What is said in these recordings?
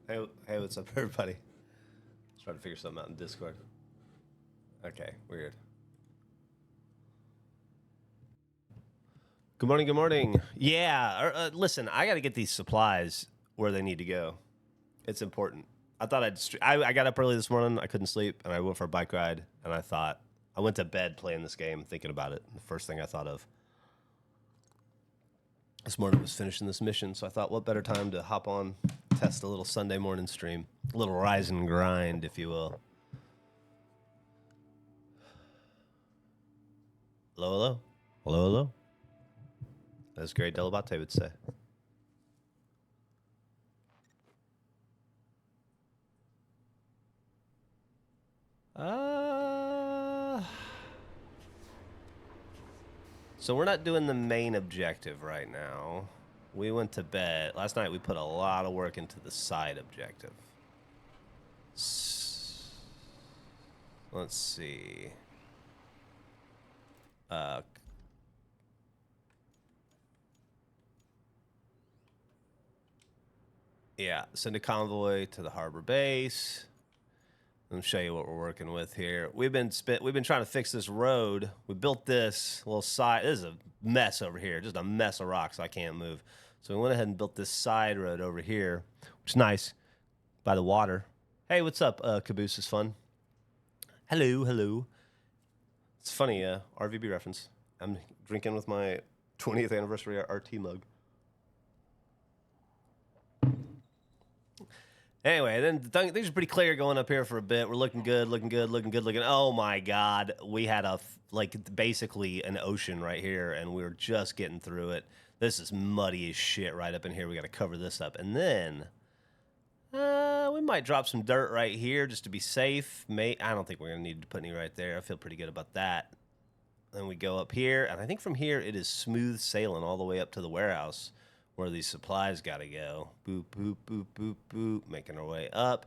Hey, what's up, everybody? Let's try to figure something out in Discord. Okay, weird. Good morning, good morning. Yeah, listen, I got to get these supplies where they need to go. It's important. I thought I got up early this morning. I couldn't sleep, and I went for a bike ride, and I went to bed playing this game, thinking about it. The first thing I thought of this morning was finishing this mission, so I thought, what better time to hop on, test a little Sunday morning stream. A little rise and grind, if you will. Hello, hello. Hello, hello. As Gary Delabate would say. So we're not doing the main objective right now. We went to bed. Last night we put a lot of work into the side objective. Let's see. Yeah, send a convoy to the harbor base. Let me show you what we're working with here. We've been trying to fix this road. We built this little side. This is a mess over here, just a mess of rocks. I can't move. So we went ahead and built this side road over here, which is nice, by the water. Hey, what's up, Caboose is fun. Hello, hello. It's funny, RVB reference. I'm drinking with my 20th anniversary RT mug. Anyway, then things are pretty clear going up here for a bit. We're looking good, looking good, looking good, looking. Oh my God, we had basically an ocean right here, and we were just getting through it. This is muddy as shit right up in here. We got to cover this up, and then we might drop some dirt right here just to be safe. I don't think we're gonna need to put any right there. I feel pretty good about that. Then we go up here, and I think from here it is smooth sailing all the way up to the warehouse, where these supplies got to go. Boop, boop, boop, boop, boop, making our way up.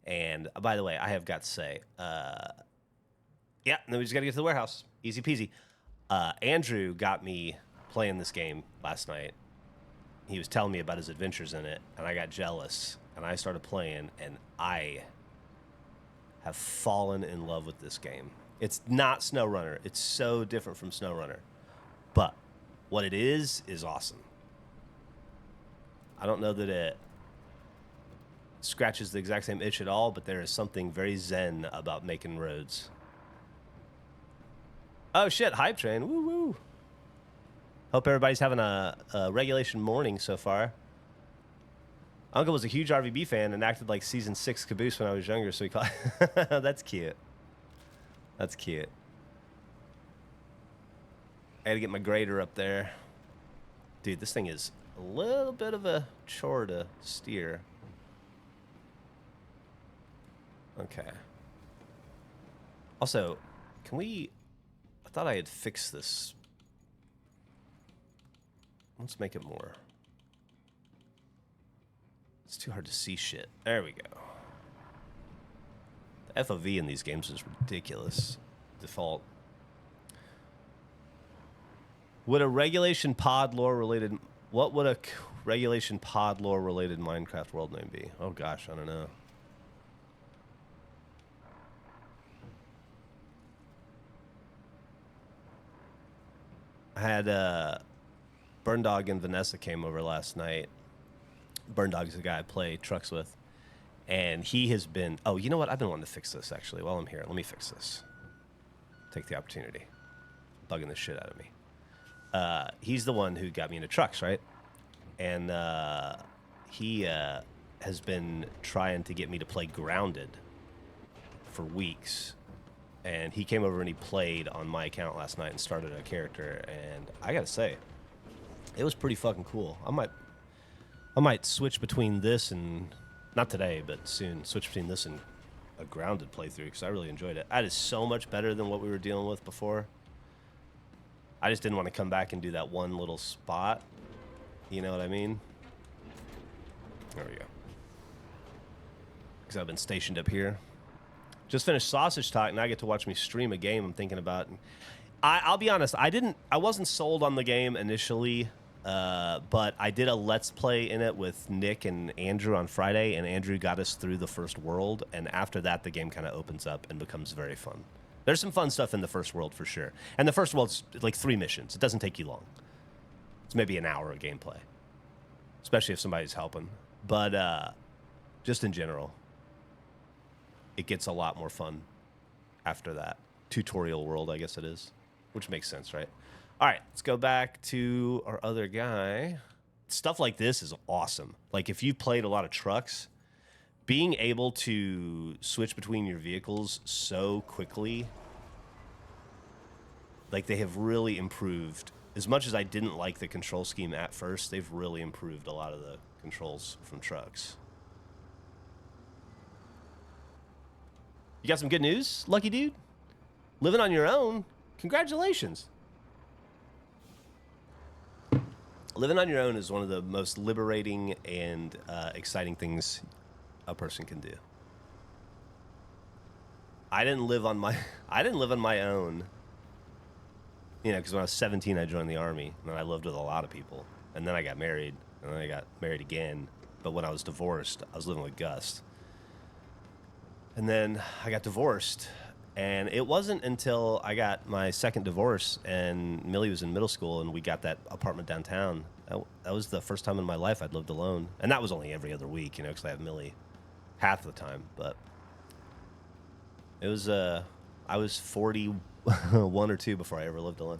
And by the way, I have got to say, yeah, then we just got to get to the warehouse. Easy peasy. Andrew got me playing this game last night. He was telling me about his adventures in it, and I got jealous. And I started playing, and I have fallen in love with this game. It's not Snowrunner. It's so different from Snowrunner. But what it is awesome. I don't know that it scratches the exact same itch at all, but there is something very zen about making roads. Oh shit, hype train, woo woo. Hope everybody's having a regulation morning so far. Uncle was a huge RVB fan and acted like season 6 Caboose when I was younger, so he called. That's cute. That's cute. I had to get my grader up there. Dude, this thing is a little bit of a chore to steer. Okay. Also, can we... I thought I had fixed this. Let's make it more. It's too hard to see shit. There we go. The FOV in these games is ridiculous. Default. Would a regulation pod lore related... What would a regulation pod lore related Minecraft world name be? Oh gosh, I don't know. I had Burn Dog and Vanessa came over last night. Burn Dog is the guy I play trucks with. And he has been... Oh, you know what? I've been wanting to fix this, actually. While I'm here, let me fix this. Take the opportunity. Bugging the shit out of me. He's the one who got me into trucks, right? And he has been trying to get me to play Grounded for weeks. And he came over and he played on my account last night and started a character. And I gotta say, it was pretty fucking cool. I might switch between this and, not today, but soon, switch between this and a Grounded playthrough because I really enjoyed it. That is so much better than what we were dealing with before. I just didn't want to come back and do that one little spot. You know what I mean? There we go. Because I've been stationed up here. Just finished Sausage Talk, and I get to watch me stream a game I'm thinking about. I'll be honest, I wasn't sold on the game initially. But I did a Let's Play in it with Nick and Andrew on Friday, and Andrew got us through the first world, and after that, the game kind of opens up and becomes very fun. There's some fun stuff in the first world for sure. And the first world's like 3 missions. It doesn't take you long. It's maybe an hour of gameplay, especially if somebody's helping. But just in general, it gets a lot more fun after that. Tutorial world, I guess it is, which makes sense, right? All right, let's go back to our other guy. Stuff like this is awesome. Like if you've played a lot of trucks, being able to switch between your vehicles so quickly, like they have really improved. As much as I didn't like the control scheme at first, they've really improved a lot of the controls from trucks. You got some good news, lucky dude? Living on your own? Congratulations. Living on your own is one of the most liberating and exciting things a person can do. I didn't live on my own. You know, because when I was 17, I joined the Army, and then I lived with a lot of people. And then I got married, and then I got married again. But when I was divorced, I was living with Gus. And then I got divorced, and it wasn't until I got my second divorce, and Millie was in middle school, and we got that apartment downtown. That was the first time in my life I'd lived alone. And that was only every other week, you know, because I have Millie half the time. But it was, I was 41 or 2 before I ever lived alone.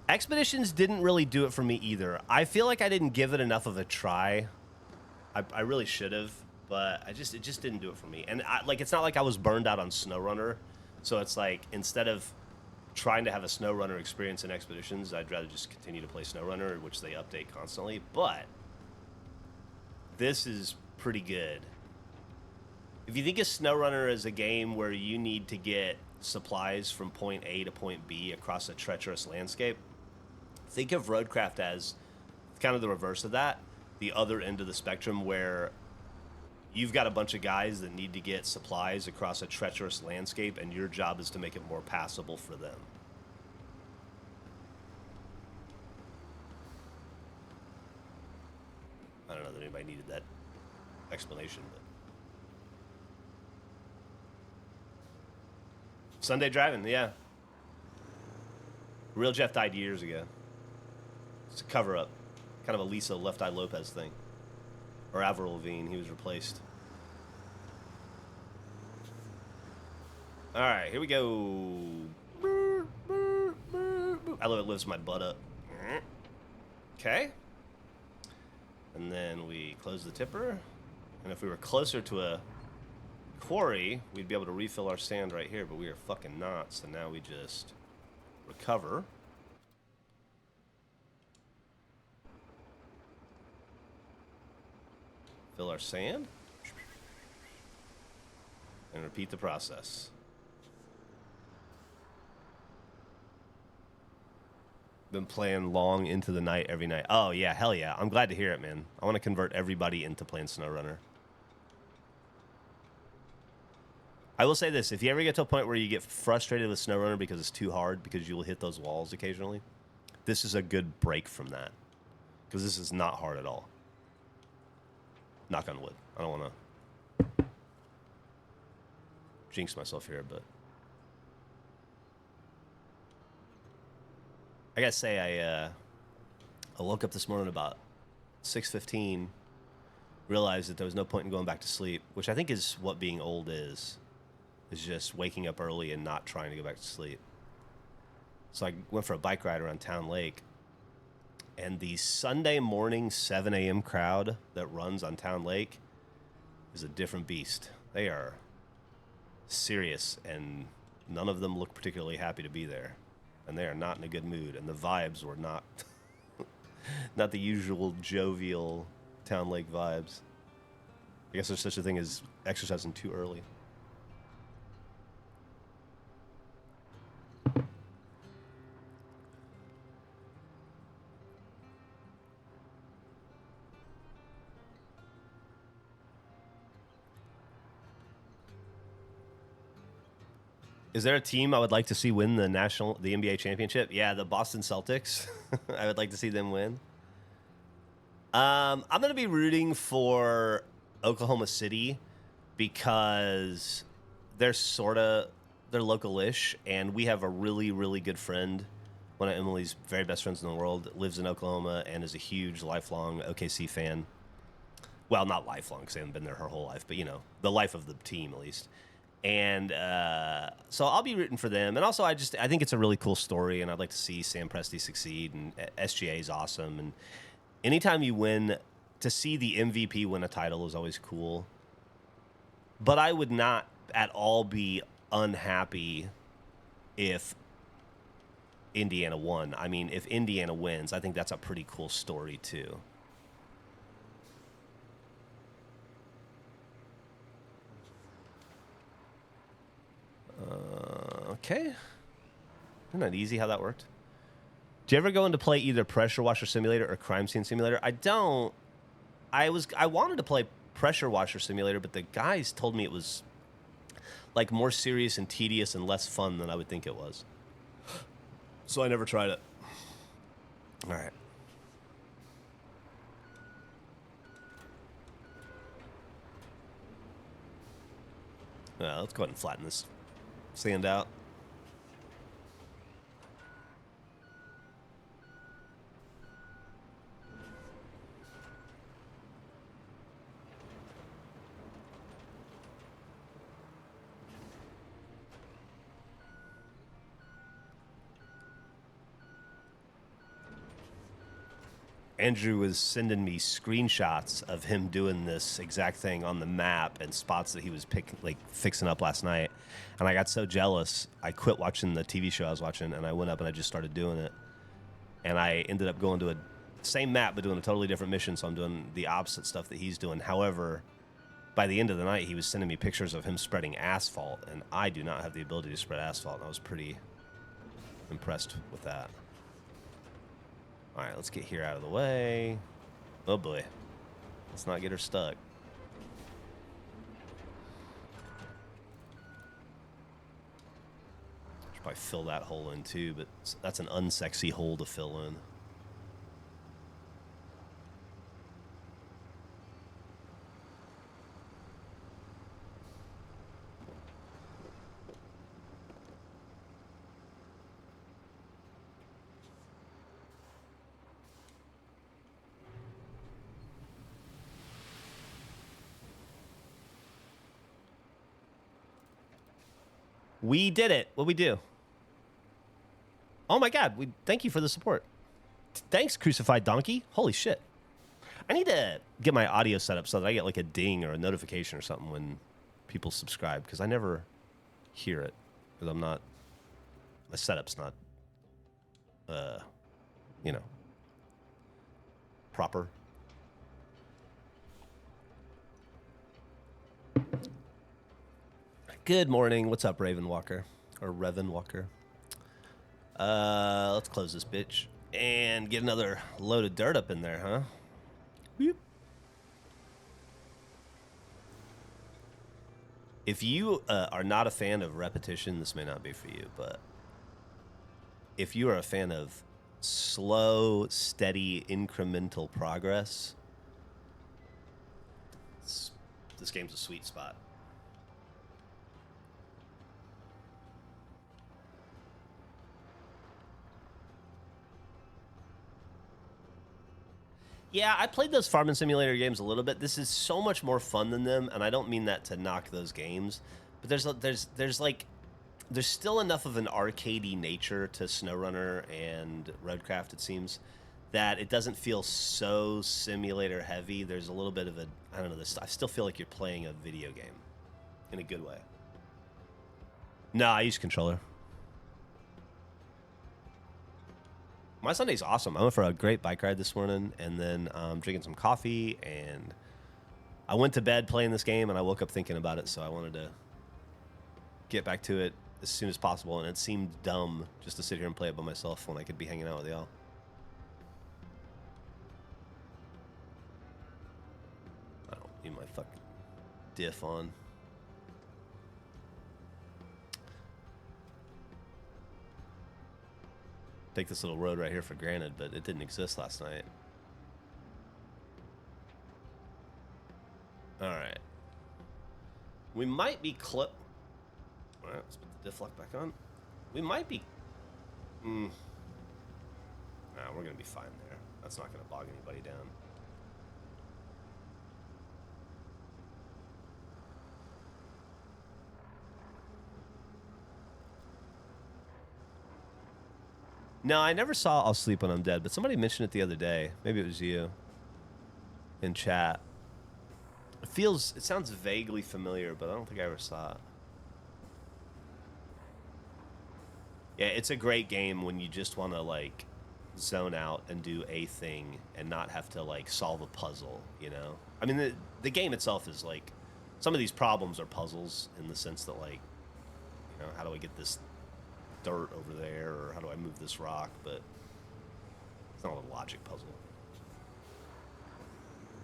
Expeditions didn't really do it for me either. I feel like I didn't give it enough of a try. I really should have, but it just didn't do it for me. And like, it's not like I was burned out on Snowrunner, so it's like instead of trying to have a Snowrunner experience in Expeditions, I'd rather just continue to play Snowrunner, which they update constantly. But this is pretty good. If you think of Snowrunner as a game where you need to get supplies from point A to point B across a treacherous landscape, think of Roadcraft as kind of the reverse of that, the other end of the spectrum, where you've got a bunch of guys that need to get supplies across a treacherous landscape, and your job is to make it more passable for them. I don't know that anybody needed that explanation, but Sunday driving, yeah. Real Jeff died years ago. It's a cover-up. Kind of a Lisa Left Eye Lopez thing. Or Avril Lavigne, he was replaced. Alright, here we go. I love it lifts my butt up. Okay. And then we close the tipper. And if we were closer to a quarry, we'd be able to refill our sand right here, but we are fucking not, so now we just recover. Fill our sand. And repeat the process. Been playing long into the night every night. Oh yeah, hell yeah. I'm glad to hear it, man. I want to convert everybody into playing Snowrunner. I will say this, if you ever get to a point where you get frustrated with Snowrunner because it's too hard, because you will hit those walls occasionally, this is a good break from that. Because this is not hard at all. Knock on wood. I don't want to jinx myself here, but I gotta say, I woke up this morning about 6:15, realized that there was no point in going back to sleep, which I think is what being old is just waking up early and not trying to go back to sleep. So I went for a bike ride around Town Lake, and the Sunday morning 7 a.m. crowd that runs on Town Lake is a different beast. They are serious, and none of them look particularly happy to be there. And they are not in a good mood, and the vibes were not not the usual jovial Town Lake vibes. I guess there's such a thing as exercising too early. Is there a team I would like to see win the NBA championship? Yeah, the Boston Celtics. I would like to see them win. I'm going to be rooting for Oklahoma City because they're local-ish, and we have a really, really good friend, one of Emily's very best friends in the world, that lives in Oklahoma and is a huge, lifelong OKC fan. Well, not lifelong because they haven't been there her whole life, but, the life of the team at least. And so I'll be rooting for them. And also, I think it's a really cool story, and I'd like to see Sam Presti succeed. And SGA is awesome. And anytime you win, to see the MVP win a title is always cool. But I would not at all be unhappy if Indiana won. I mean, if Indiana wins, I think that's a pretty cool story, too. Okay. Isn't that easy how that worked? Do you ever go into play either Pressure Washer Simulator or Crime Scene Simulator? I don't. I wanted to play Pressure Washer Simulator, but the guys told me it was like more serious and tedious and less fun than I would think it was. So I never tried it. All right. Let's go ahead and flatten this sand out. Andrew was sending me screenshots of him doing this exact thing on the map and spots that he was fixing up last night. And I got so jealous, I quit watching the TV show I was watching, and I went up and I just started doing it. And I ended up going to a same map but doing a totally different mission, so I'm doing the opposite stuff that he's doing. However, by the end of the night, he was sending me pictures of him spreading asphalt, and I do not have the ability to spread asphalt, and I was pretty impressed with that. All right, let's get here out of the way. Oh, boy. Let's not get her stuck. Should probably fill that hole in, too, but that's an unsexy hole to fill in. We did it. What'd we do? Oh my God. Thank you for the support. Thanks, Crucified Donkey. Holy shit. I need to get my audio set up so that I get like a ding or a notification or something when people subscribe, because I never hear it because my setup's not, proper. Good morning. What's up, Raven Walker? Or Revan Walker? Let's close this bitch and get another load of dirt up in there, huh? Whoop. If you are not a fan of repetition, this may not be for you, but if you are a fan of slow, steady, incremental progress, this game's a sweet spot. Yeah, I played those farming simulator games a little bit. This is so much more fun than them, and I don't mean that to knock those games, but there's still enough of an arcadey nature to Snowrunner and Roadcraft, it seems, that it doesn't feel so simulator heavy. There's a little bit of I still feel like you're playing a video game in a good way. No, I use controller. My Sunday's awesome. I went for a great bike ride this morning, and then drinking some coffee, and I went to bed playing this game, and I woke up thinking about it, so I wanted to get back to it as soon as possible, and it seemed dumb just to sit here and play it by myself when I could be hanging out with y'all. I don't need my fucking diff on. take this little road right here for granted, but it didn't exist last night. All right. We might be All right, let's put the diff lock back on. We might be... Nah, we're going to be fine there. That's not going to bog anybody down. No, I never saw I'll Sleep When I'm Dead, but somebody mentioned it the other day. Maybe it was you in chat. It sounds vaguely familiar, but I don't think I ever saw it. Yeah, it's a great game when you just want to, like, zone out and do a thing and not have to, like, solve a puzzle, you know? I mean, the game itself is, like, some of these problems are puzzles in the sense that, like, you know, how do I get this dirt over there, or how do I move this rock? But it's not a logic puzzle.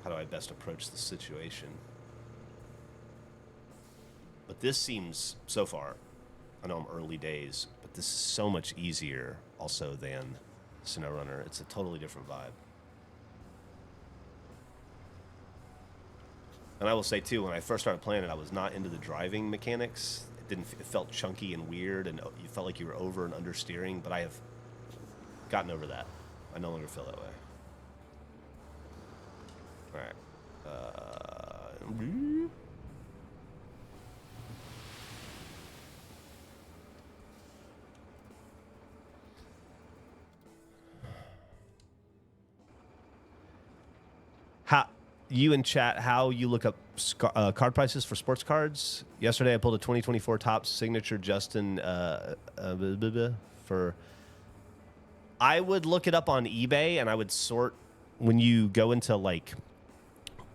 How do I best approach the situation? But this seems, so far, I know I'm early days, but this is so much easier also than Snowrunner. It's a totally different vibe. And I will say, too, when I first started playing it, I was not into the driving mechanics. It felt chunky and weird, and you felt like you were over and understeering, but I have gotten over that. I no longer feel that way. All right. You in chat, how you look up card prices for sports cards? Yesterday, I pulled a 2024 Topps signature Justin for. I would look it up on eBay, and I would sort when you go into like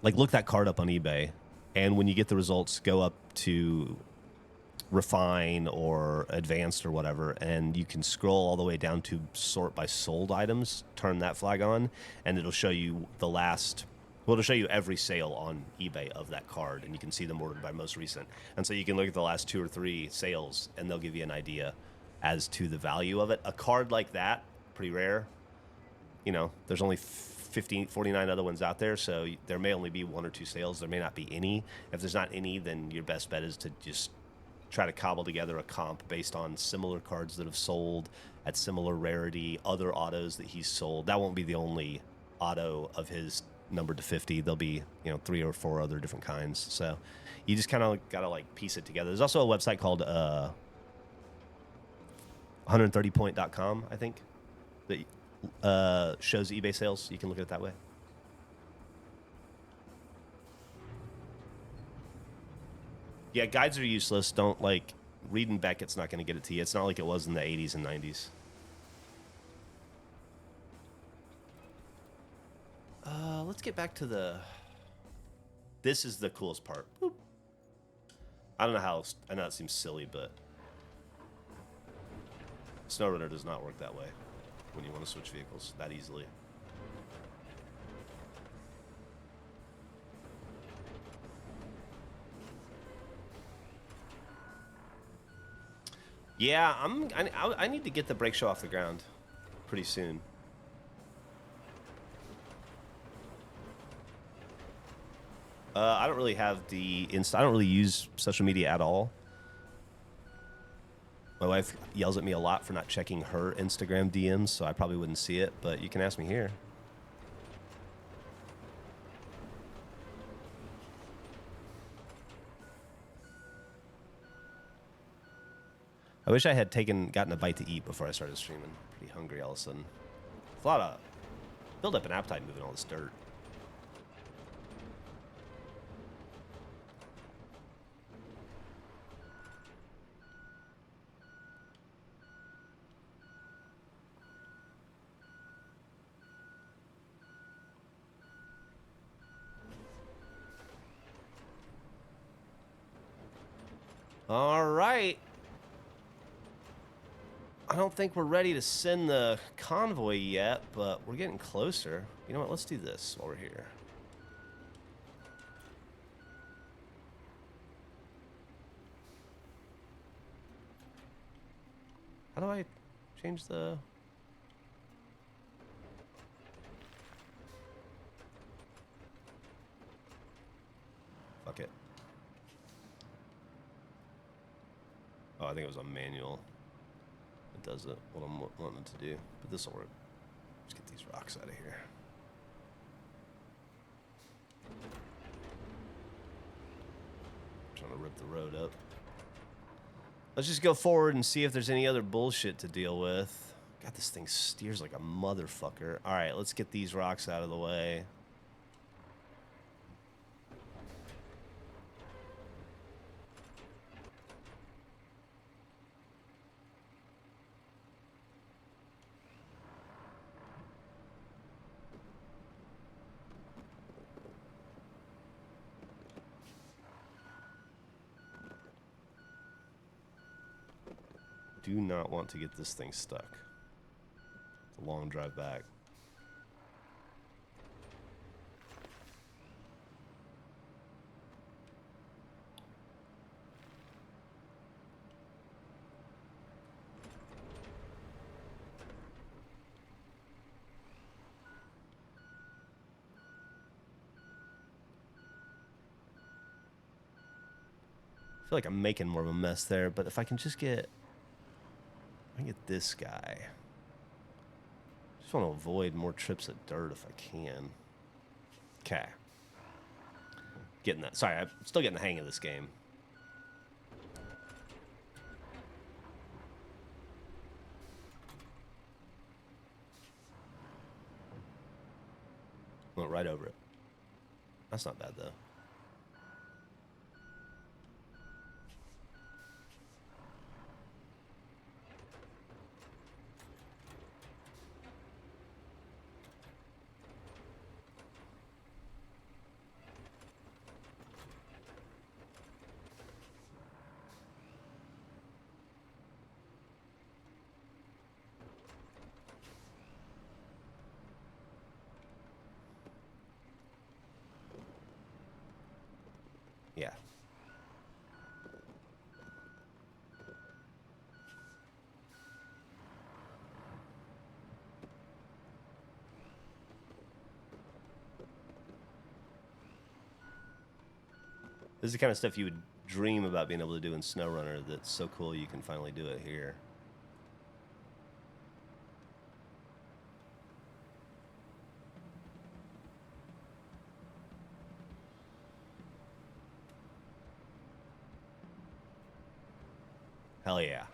look that card up on eBay, and when you get the results, go up to refine or advanced or whatever, and you can scroll all the way down to sort by sold items. Turn that flag on, and it'll show you the last. Well, it'll show you every sale on eBay of that card, and you can see them ordered by most recent. And so you can look at the last 2 or 3 sales, and they'll give you an idea as to the value of it. A card like that, pretty rare. You know, there's only 49 other ones out there, so there may only be 1 or 2 sales. There may not be any. If there's not any, then your best bet is to just try to cobble together a comp based on similar cards that have sold at similar rarity, other autos that he's sold. That won't be the only auto of his numbered to 50. There'll be, you know, 3 or 4 other different kinds. So you just kind of got to, like, piece it together. There's also a website called 130point.com, I think, that shows eBay sales. You can look at it that way. Yeah, guides are useless. Don't, like, reading Beckett's not going to get it to you. It's not like it was in the 80s and 90s. Let's get back to the... This is the coolest part. Boop. I don't know how... I know it seems silly, but... Snowrunner does not work that way when you want to switch vehicles that easily. Yeah, I need to get the brake show off the ground pretty soon. I don't really have the I don't really use social media at all. My wife yells at me a lot for not checking her Instagram DMs, so I probably wouldn't see it, but you can ask me here. I wish I had gotten a bite to eat before I started streaming. Pretty hungry all of a sudden. It's a lot of build up an appetite moving all this dirt. All right. I don't think we're ready to send the convoy yet, but we're getting closer. You know what? Let's do this while we're here. How do I change the... Fuck it. Oh, I think it was on manual. It does it, what I'm wanting to do. But this will work. Let's get these rocks out of here. Trying to rip the road up. Let's just go forward and see if there's any other bullshit to deal with. God, this thing steers like a motherfucker. All right, let's get these rocks out of the way. Do not want to get this thing stuck. It's a long drive back. I feel like I'm making more of a mess there, but if I can just get... I can get this guy. Just want to avoid more trips of dirt if I can. Okay. Getting that. Sorry, I'm still getting the hang of this game. Went right over it. That's not bad, though. Yeah. This is the kind of stuff you would dream about being able to do in Snowrunner that's so cool you can finally do it here. Hell yeah.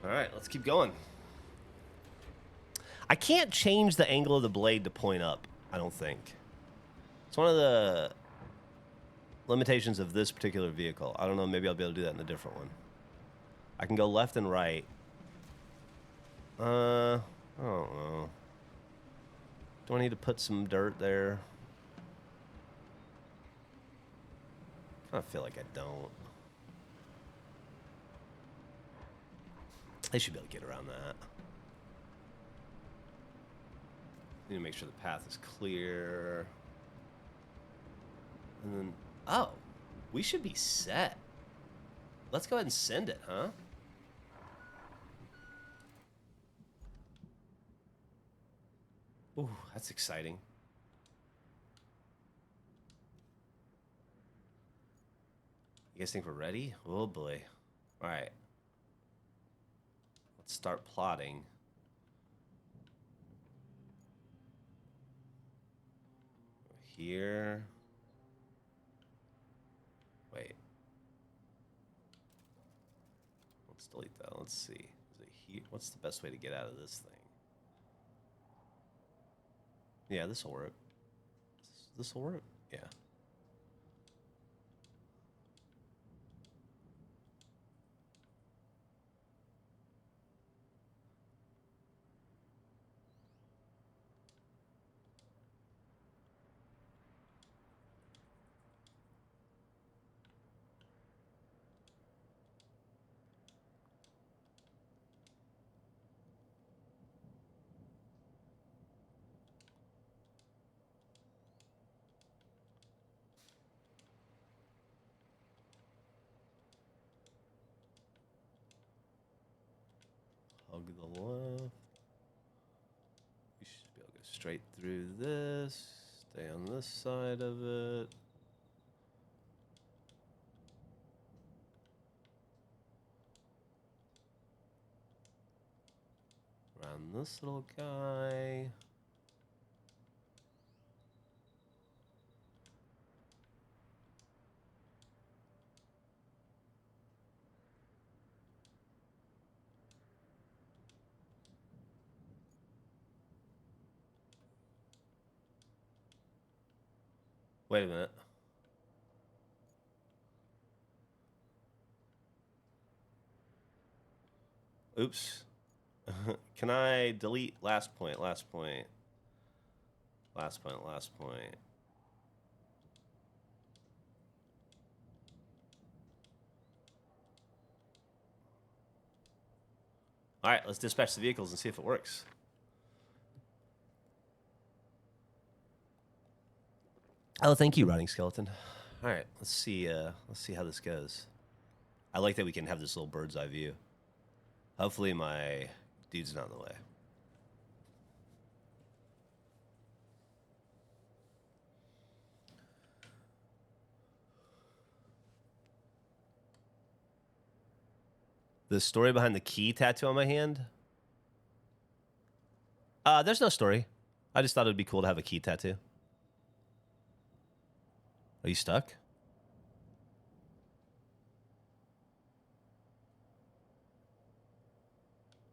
All right, let's keep going. I can't change the angle of the blade to point up, I don't think. It's one of the limitations of this particular vehicle. I don't know, maybe I'll be able to do that in a different one. I can go left and right. I don't know. Do I need to put some dirt there? I feel like I don't. They should be able to get around that. Need to make sure the path is clear. And then, oh, we should be set. Let's go ahead and send it, huh? Ooh, that's exciting. You guys think we're ready? Oh boy. All right. Let's start plotting. Here. Wait. Let's delete that. Let's see. Is it here? What's the best way to get out of this thing? Yeah, this will work. This will work? Yeah. Hug the left. We should be able to go straight through this. Stay on this side of it. Around this little guy. Wait a minute. Oops. Can I delete last point, last point? Last point, last point. All right, let's dispatch the vehicles and see if it works. Oh, thank you, Riding Skeleton. All right, let's see how this goes. I like that we can have this little bird's eye view. Hopefully my dude's not in the way. The story behind the key tattoo on my hand? There's no story. I just thought it'd be cool to have a key tattoo. Are you stuck?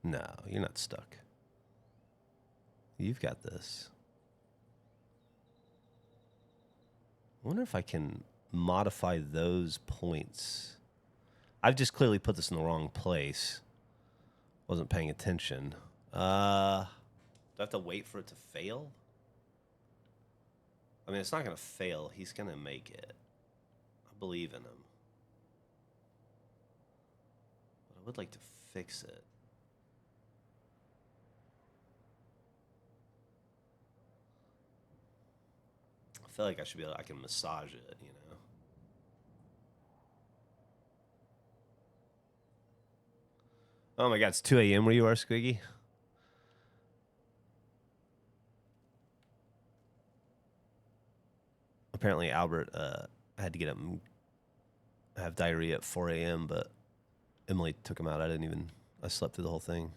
No, you're not stuck. You've got this. I wonder if I can modify those points. I've just clearly put this in the wrong place. Wasn't paying attention. Do I have to wait for it to fail? I mean, it's not going to fail. He's going to make it. I believe in him. But I would like to fix it. I feel like I should be able to, I can massage it, you know. Oh my god, it's 2 a.m. where you are, Squiggy? Apparently Albert had to get up and have diarrhea at 4 a.m., but Emily took him out. I slept through the whole thing.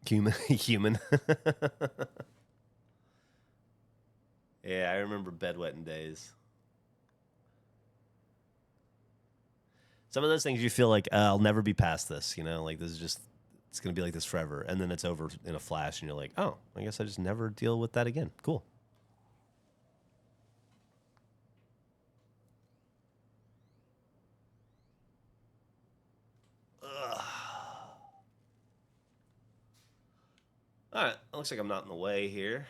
Human. Yeah, I remember bedwetting days. Some of those things you feel like, I'll never be past this, you know? Like, this is just, it's going to be like this forever. And then it's over in a flash, and you're like, oh, I guess I just never deal with that again. Cool. Ugh. All right, it looks like I'm not in the way here.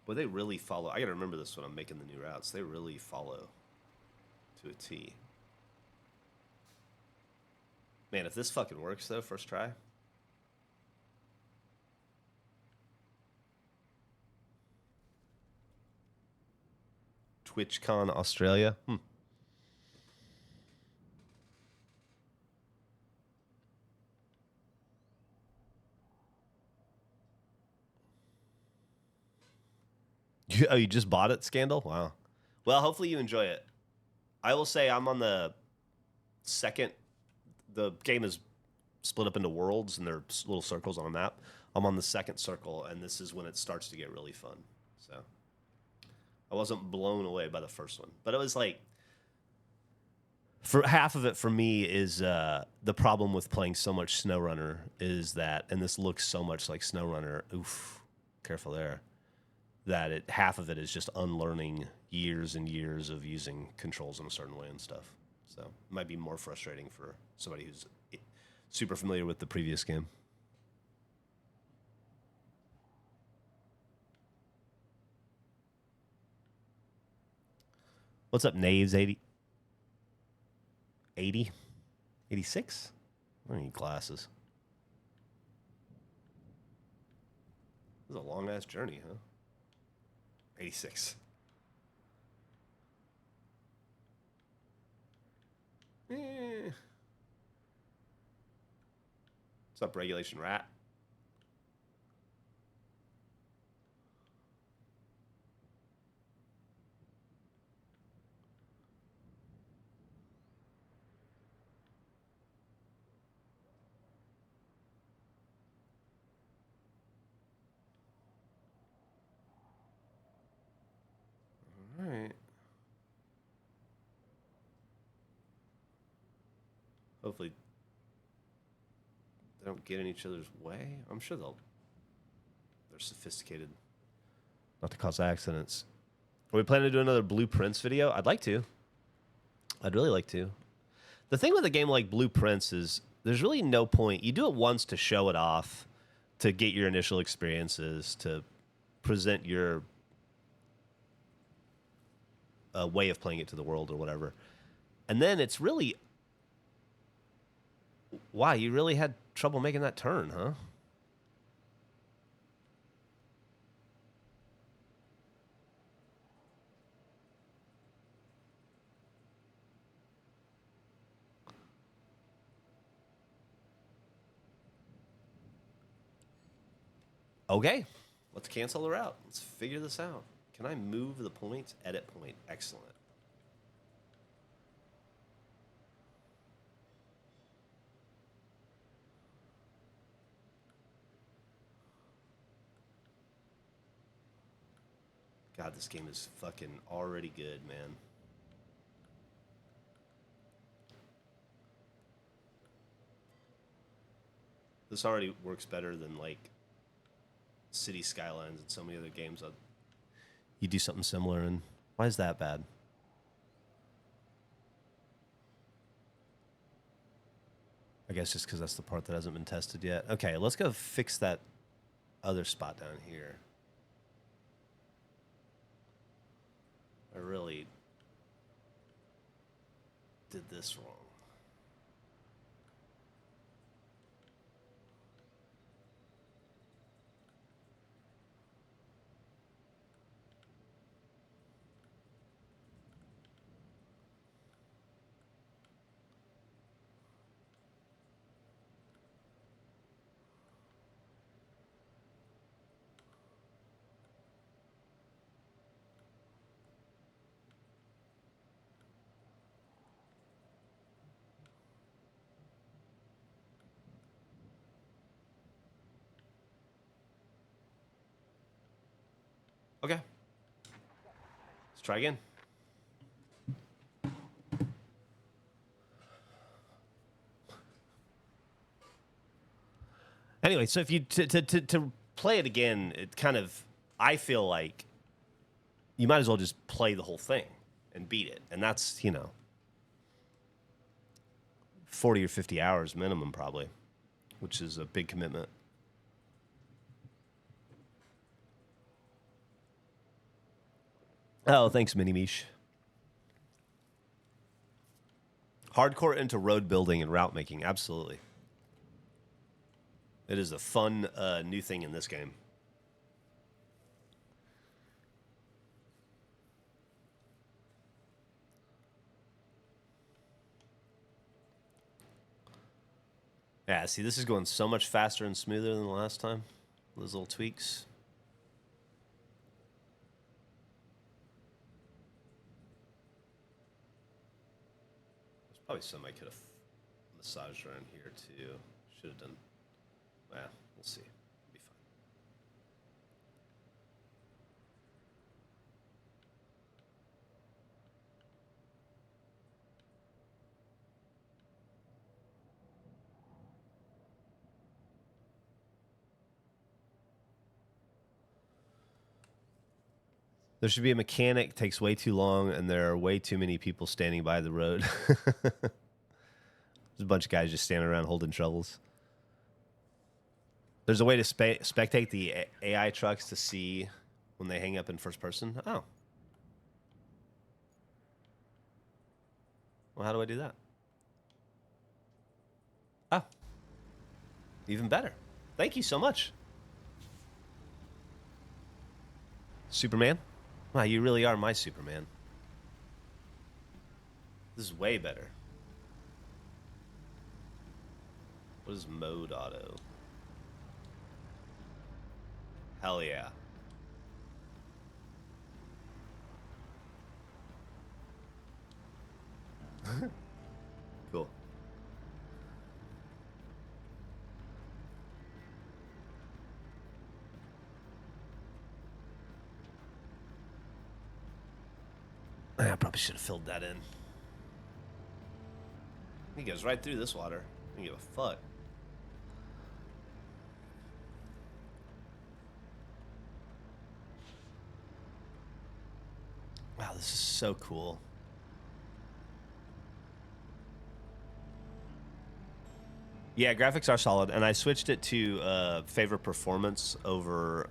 But they really follow. I gotta remember this when I'm making the new routes. They really follow to a T. Man, if this fucking works though, first try. TwitchCon Australia. Oh, you just bought it, Scandal? Wow. Well, hopefully you enjoy it. I will say I'm on the second. The game is split up into worlds, and they're little circles on a map. I'm on the second circle, and this is when it starts to get really fun. So I wasn't blown away by the first one, but it was like, for half of it for me is the problem with playing so much Snowrunner is that, and this looks so much like Snowrunner. Oof, careful there. That half of it is just unlearning years and years of using controls in a certain way and stuff. So it might be more frustrating for somebody who's super familiar with the previous game. What's up, Knaves? 80? 80? 86? I don't need glasses. This is a long-ass journey, huh? 86. What's up, Regulation Rat? All right. Hopefully they don't get in each other's way. I'm sure they're sophisticated not to cause accidents. Are we planning to do another Blueprints video? I'd like to. I'd really like to. The thing with a game like Blueprints is there's really no point. You do it once to show it off, to get your initial experiences, to present your way of playing it to the world or whatever. And then it's really... Wow, you really had trouble making that turn, huh? Okay, let's cancel the route. Let's figure this out. Can I move the points? Edit point. Excellent. God, this game is fucking already good, man. This already works better than, like, City Skylines and so many other games. You do something similar, and why is that bad? I guess just because that's the part that hasn't been tested yet. Okay, let's go fix that other spot down here. I really did this wrong. Okay. Let's try again. Anyway, so if you to play it again, it kind of, I feel like you might as well just play the whole thing and beat it, and that's 40 or 50 hours minimum probably, which is a big commitment. Oh, thanks, Mini Mish. Hardcore into road building and route making, absolutely. It is a fun new thing in this game. Yeah, see, this is going so much faster and smoother than the last time. Those little tweaks. There's probably some I could have massaged around here too. Should have done. Well, we'll see. It'll be fine. There should be a mechanic, takes way too long, and there are way too many people standing by the road. There's a bunch of guys just standing around holding shovels. There's a way to spectate the AI trucks to see when they hang up in first person. Oh. Well, how do I do that? Oh. Even better. Thank you so much. Superman? Wow, you really are my Superman. This is way better. What is mode auto? Hell yeah. Cool. I probably should have filled that in. He goes right through this water. I don't give a fuck. Wow, this is so cool. Yeah, graphics are solid, and I switched it to favor performance over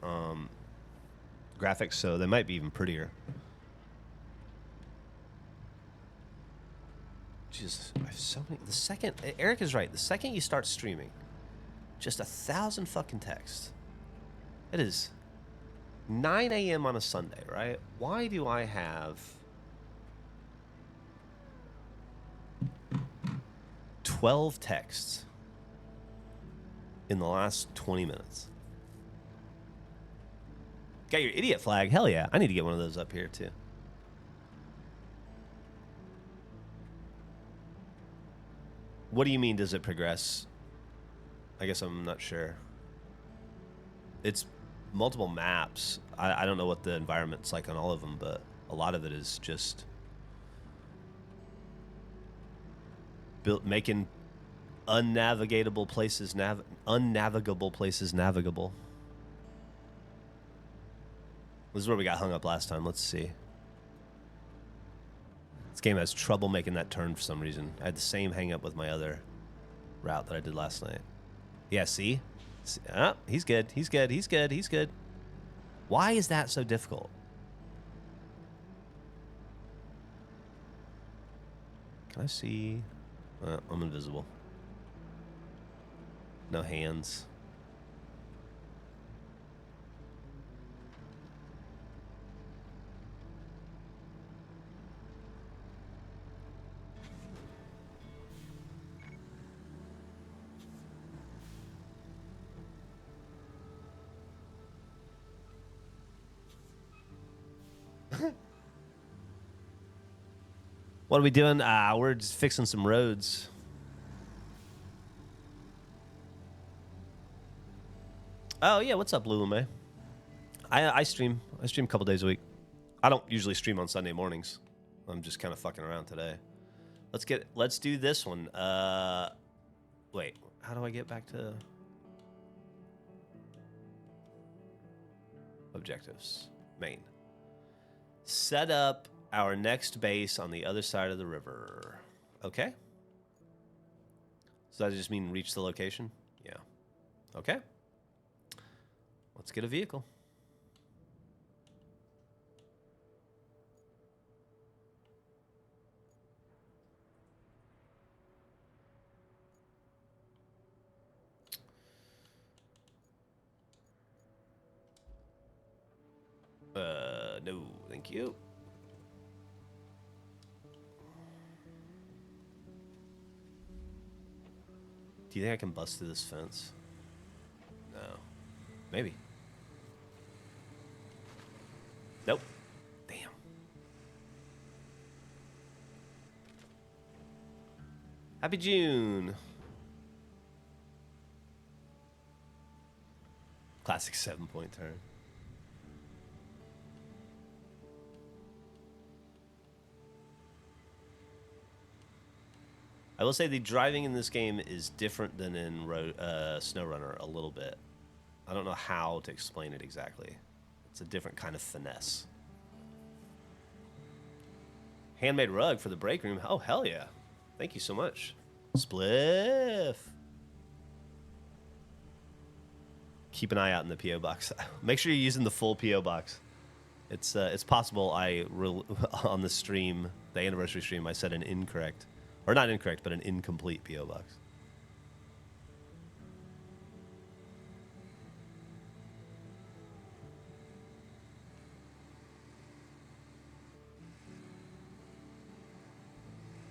graphics, so they might be even prettier. Jesus, I have so many. The second Eric is right. The second you start streaming, just 1,000 fucking texts. It is 9 a.m. on a Sunday, right? Why do I have 12 texts in the last 20 minutes? Got your idiot flag? Hell yeah. I need to get one of those up here too. What do you mean, does it progress? I guess I'm not sure. It's multiple maps. I don't know what the environment's like on all of them, but a lot of it is just making unnavigable places unnavigable places navigable. This is where we got hung up last time. Let's see. This game has trouble making that turn for some reason. I had the same hang up with my other route that I did last night. Yeah, see? Oh, he's good. He's good. He's good. He's good. Why is that so difficult? Can I see? I'm invisible. No hands. What are we doing? We're just fixing some roads. Oh, yeah. What's up, Lulume? I stream. I stream a couple days a week. I don't usually stream on Sunday mornings. I'm just kind of fucking around today. Let's do this one. Wait. How do I get back to objectives? Main. Set up our next base on the other side of the river. Okay. So does that just mean reach the location? Yeah. Okay. Let's get a vehicle. No, thank you. Do you think I can bust through this fence? No. Maybe. Nope. Damn. Happy June. Classic 7-point turn. I will say the driving in this game is different than in Snowrunner a little bit. I don't know how to explain it exactly. It's a different kind of finesse. Handmade rug for the break room. Oh, hell yeah. Thank you so much. Spliff. Keep an eye out in the P.O. box. Make sure you're using the full P.O. box. It's possible on the stream, the anniversary stream, I said an incorrect. Or not incorrect, but an incomplete P.O. box.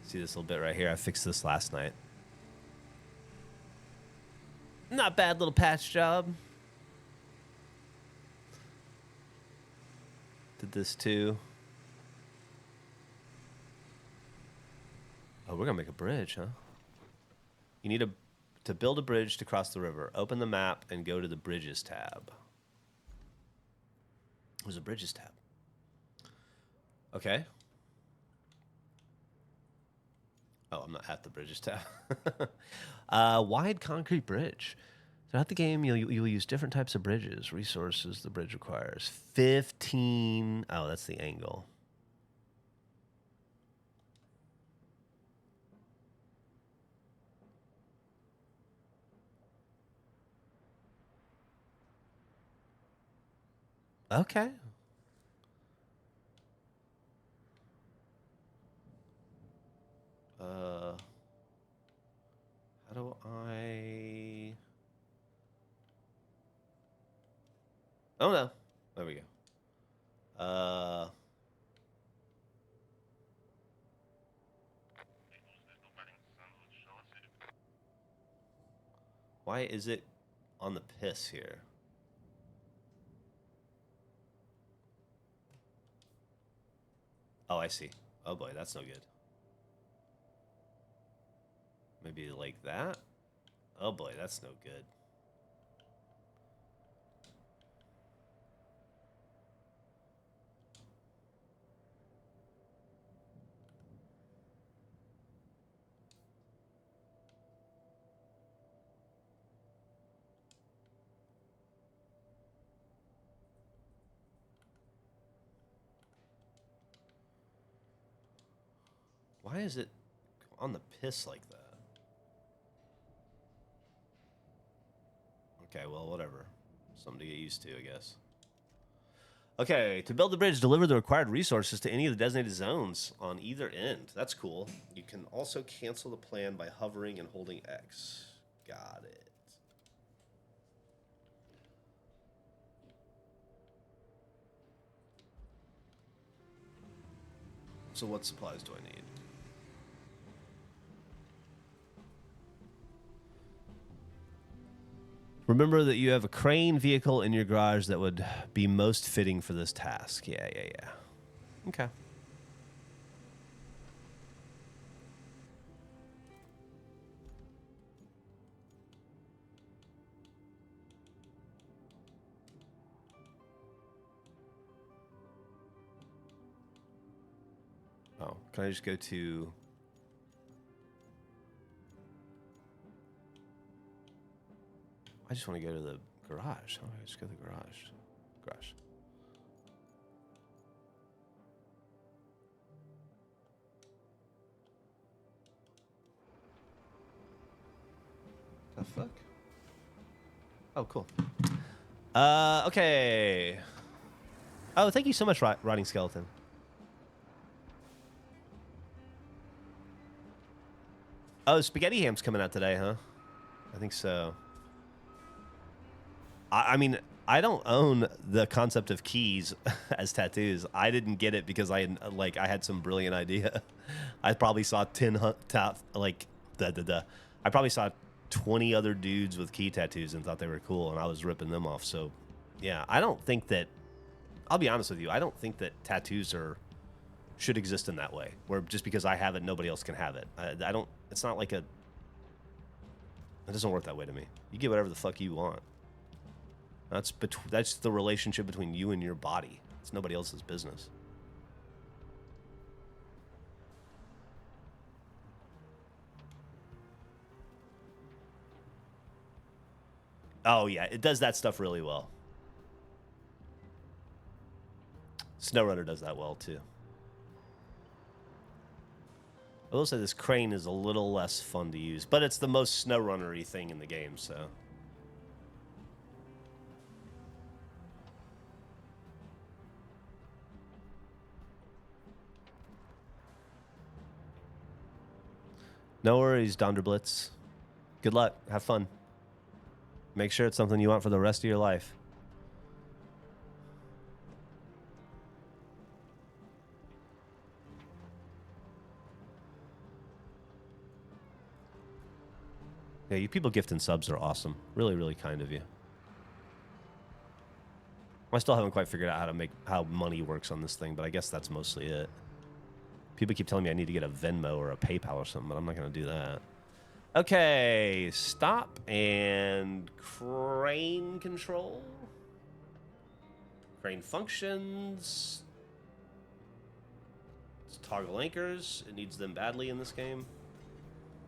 See this little bit right here? I fixed this last night. Not bad little patch job. Did this too. Oh, we're gonna make a bridge, huh? You need to build a bridge to cross the river. Open the map and go to the Bridges tab. There's a Bridges tab. Okay. Oh, I'm not at the Bridges tab. Wide concrete bridge. Throughout the game, you'll use different types of bridges. Resources the bridge requires. 15. Oh, that's the angle. Okay. How do I... Oh, no. There we go. Why is it on the piss here? Oh, I see. Oh boy, that's no good. Maybe like that? Oh boy, that's no good. Why is it on the piss like that? Okay, well, whatever. Something to get used to, I guess. Okay, to build the bridge, deliver the required resources to any of the designated zones on either end. That's cool. You can also cancel the plan by hovering and holding X. Got it. So what supplies do I need? Remember that you have a crane vehicle in your garage that would be most fitting for this task. Yeah. Okay. Oh, can I just go to... I just want to go to the garage. How do I just go to the garage? Garage. The fuck? Oh, cool. Okay. Oh, thank you so much, Rotting Skeleton. Oh, Spaghetti Ham's coming out today, huh? I think so. I mean, I don't own the concept of keys as tattoos. I didn't get it because I had some brilliant idea. I probably saw 10 I probably saw 20 other dudes with key tattoos and thought they were cool, and I was ripping them off. So, yeah, I don't think that. I'll be honest with you. I don't think that tattoos should exist in that way, where just because I have it, nobody else can have it. I don't. It's not like a. It doesn't work that way to me. You get whatever the fuck you want. That's the relationship between you and your body. It's nobody else's business. Oh yeah, it does that stuff really well. Snowrunner does that well too. I will say this crane is a little less fun to use, but it's the most Snowrunner-y thing in the game, so. No worries, Donderblitz. Good luck. Have fun. Make sure it's something you want for the rest of your life. Yeah, you people gifting subs are awesome. Really, really kind of you. I still haven't quite figured out how money works on this thing, but I guess that's mostly it. People keep telling me I need to get a Venmo or a PayPal or something, but I'm not going to do that. Okay, stop and crane control. Crane functions. Let's toggle anchors. It needs them badly in this game.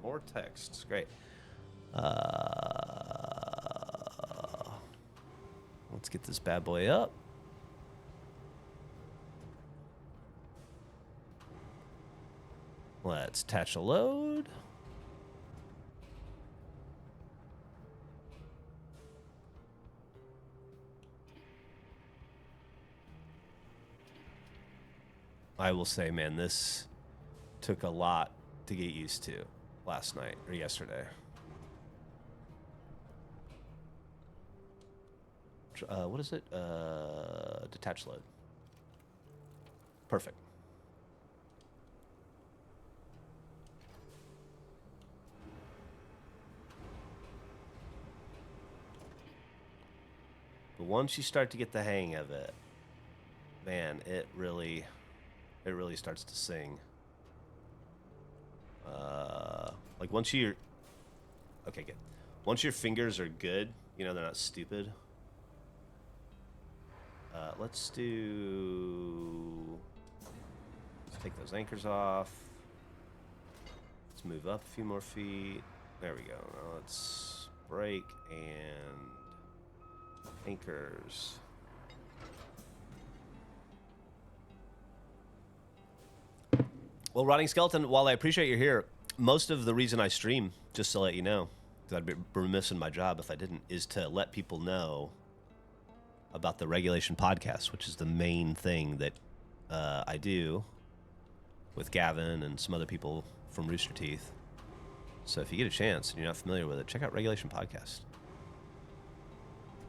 More text. Great. Let's get this bad boy up. Let's attach a load. I will say, man, this took a lot to get used to last night or yesterday. What is it? Detach load. Perfect. But once you start to get the hang of it, man, it really starts to sing. Like once you're okay, good. Once your fingers are good, you know they're not stupid. Let's take those anchors off. Let's move up a few more feet. There we go. Now let's brake and anchors. Well, Rotting Skeleton, while I appreciate you're here, most of the reason I stream, just to let you know, because I'd be remiss in my job if I didn't, is to let people know about the Regulation Podcast, which is the main thing that I do with Gavin and some other people from Rooster Teeth. So if you get a chance and you're not familiar with it, check out Regulation Podcast.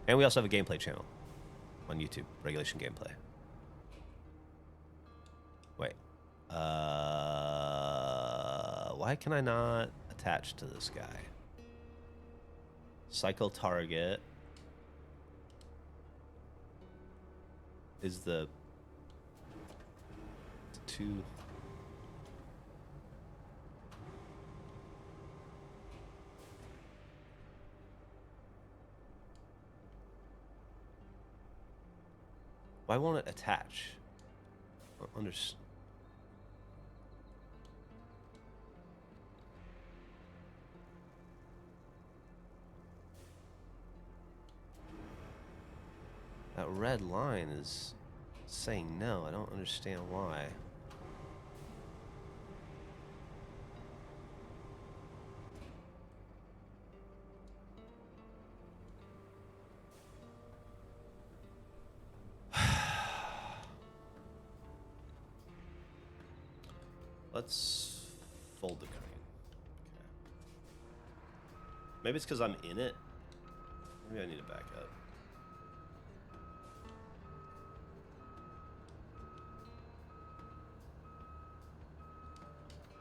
And we also have a gameplay channel on YouTube, Regulation Gameplay. Wait. Why can I not attach to this guy? Cycle target is the two. Why won't it attach? I don't understand. That red line is saying no. I don't understand why. Let's fold the crane. Okay. Maybe it's because I'm in it. Maybe I need to back up.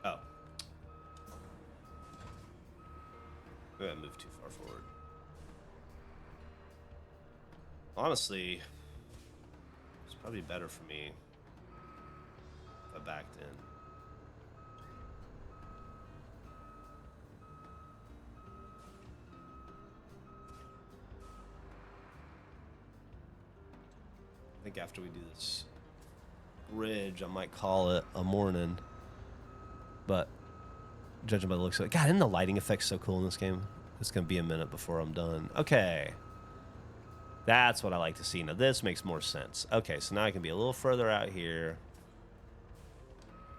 Oh. Maybe I moved too far forward. Honestly, it's probably better for me if I backed in. I think after we do this bridge, I might call it a morning. But judging by the looks of it, God, isn't the lighting effect so cool in this game? It's going to be a minute before I'm done. Okay. That's what I like to see. Now, this makes more sense. Okay, so now I can be a little further out here.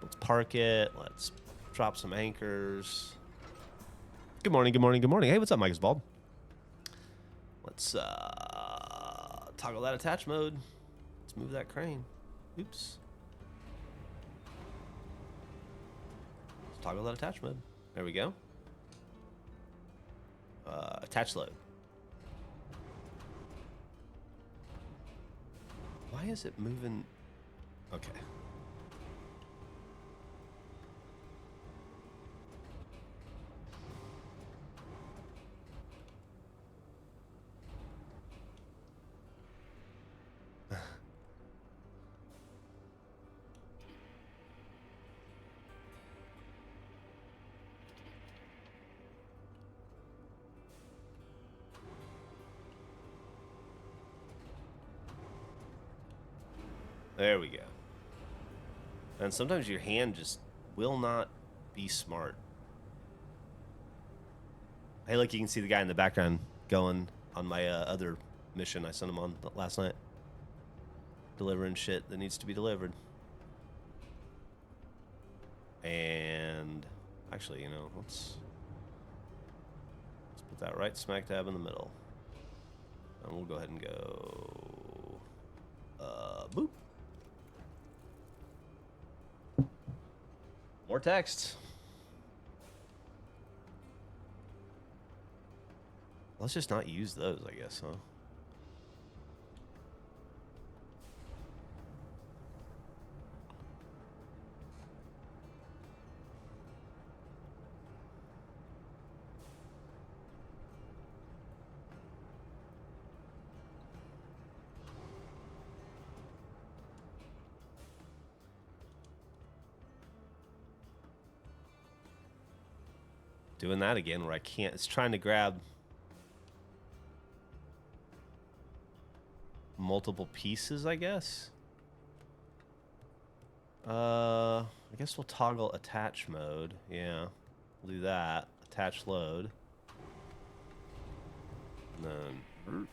Let's park it. Let's drop some anchors. Good morning, good morning, good morning. Hey, what's up, Mike is Bald? Let's toggle that attach mode. Let's move that crane. Oops. Let's toggle that attach mode. There we go. Attach load. Why is it moving? Okay. There we go. And sometimes your hand just will not be smart. Hey, look, you can see the guy in the background going on my other mission I sent him on last night. Delivering shit that needs to be delivered. And actually, you know, let's put that right smack dab in the middle. And we'll go ahead and go boop. More text. Let's just not use those, I guess, huh? Doing that again where I can't. It's trying to grab multiple pieces, I guess. I guess we'll toggle attach mode. Yeah, we'll do that. Attach load. And then...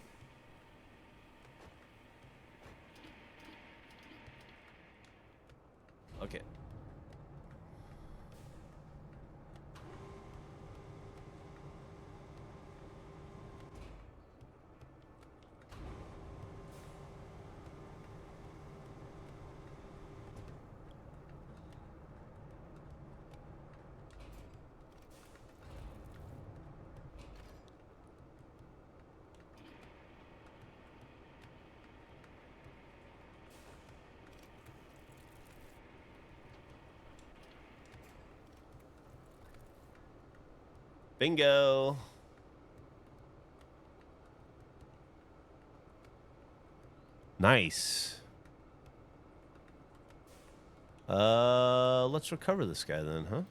Okay. Bingo. Nice. Let's recover this guy then, huh?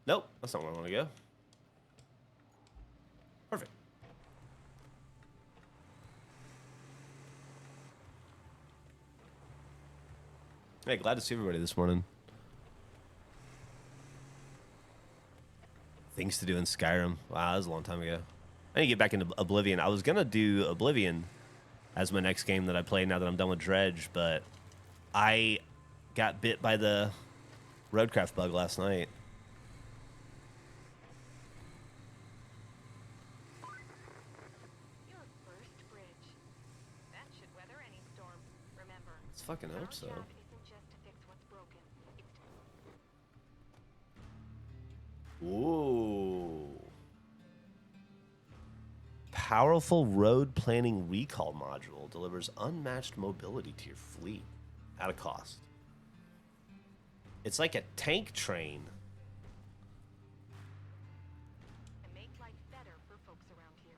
Nope, that's not where I want to go. Perfect. Hey, glad to see everybody this morning. Things to do in Skyrim. Wow, that was a long time ago. I need to get back into Oblivion. I was going to do Oblivion as my next game that I play now that I'm done with Dredge, but I got bit by the Roadcraft bug last night. Your first bridge. That should weather any storm. Remember, Let's fucking hope so. our job isn't just to fix what's broken. It's Whoa. Powerful road planning recall module delivers unmatched mobility to your fleet at a cost. It's like a tank train. to make life better for folks around here.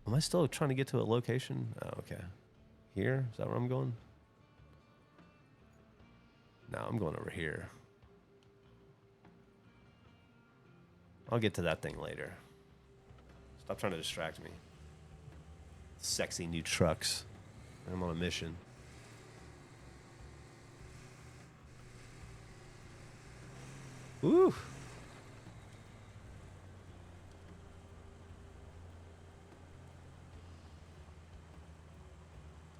Am I still trying to get to a location? Oh, okay. Here? Is that where I'm going? No, I'm going over here. I'll get to that thing later. Stop trying to distract me. Sexy new trucks. I'm on a mission. Woo!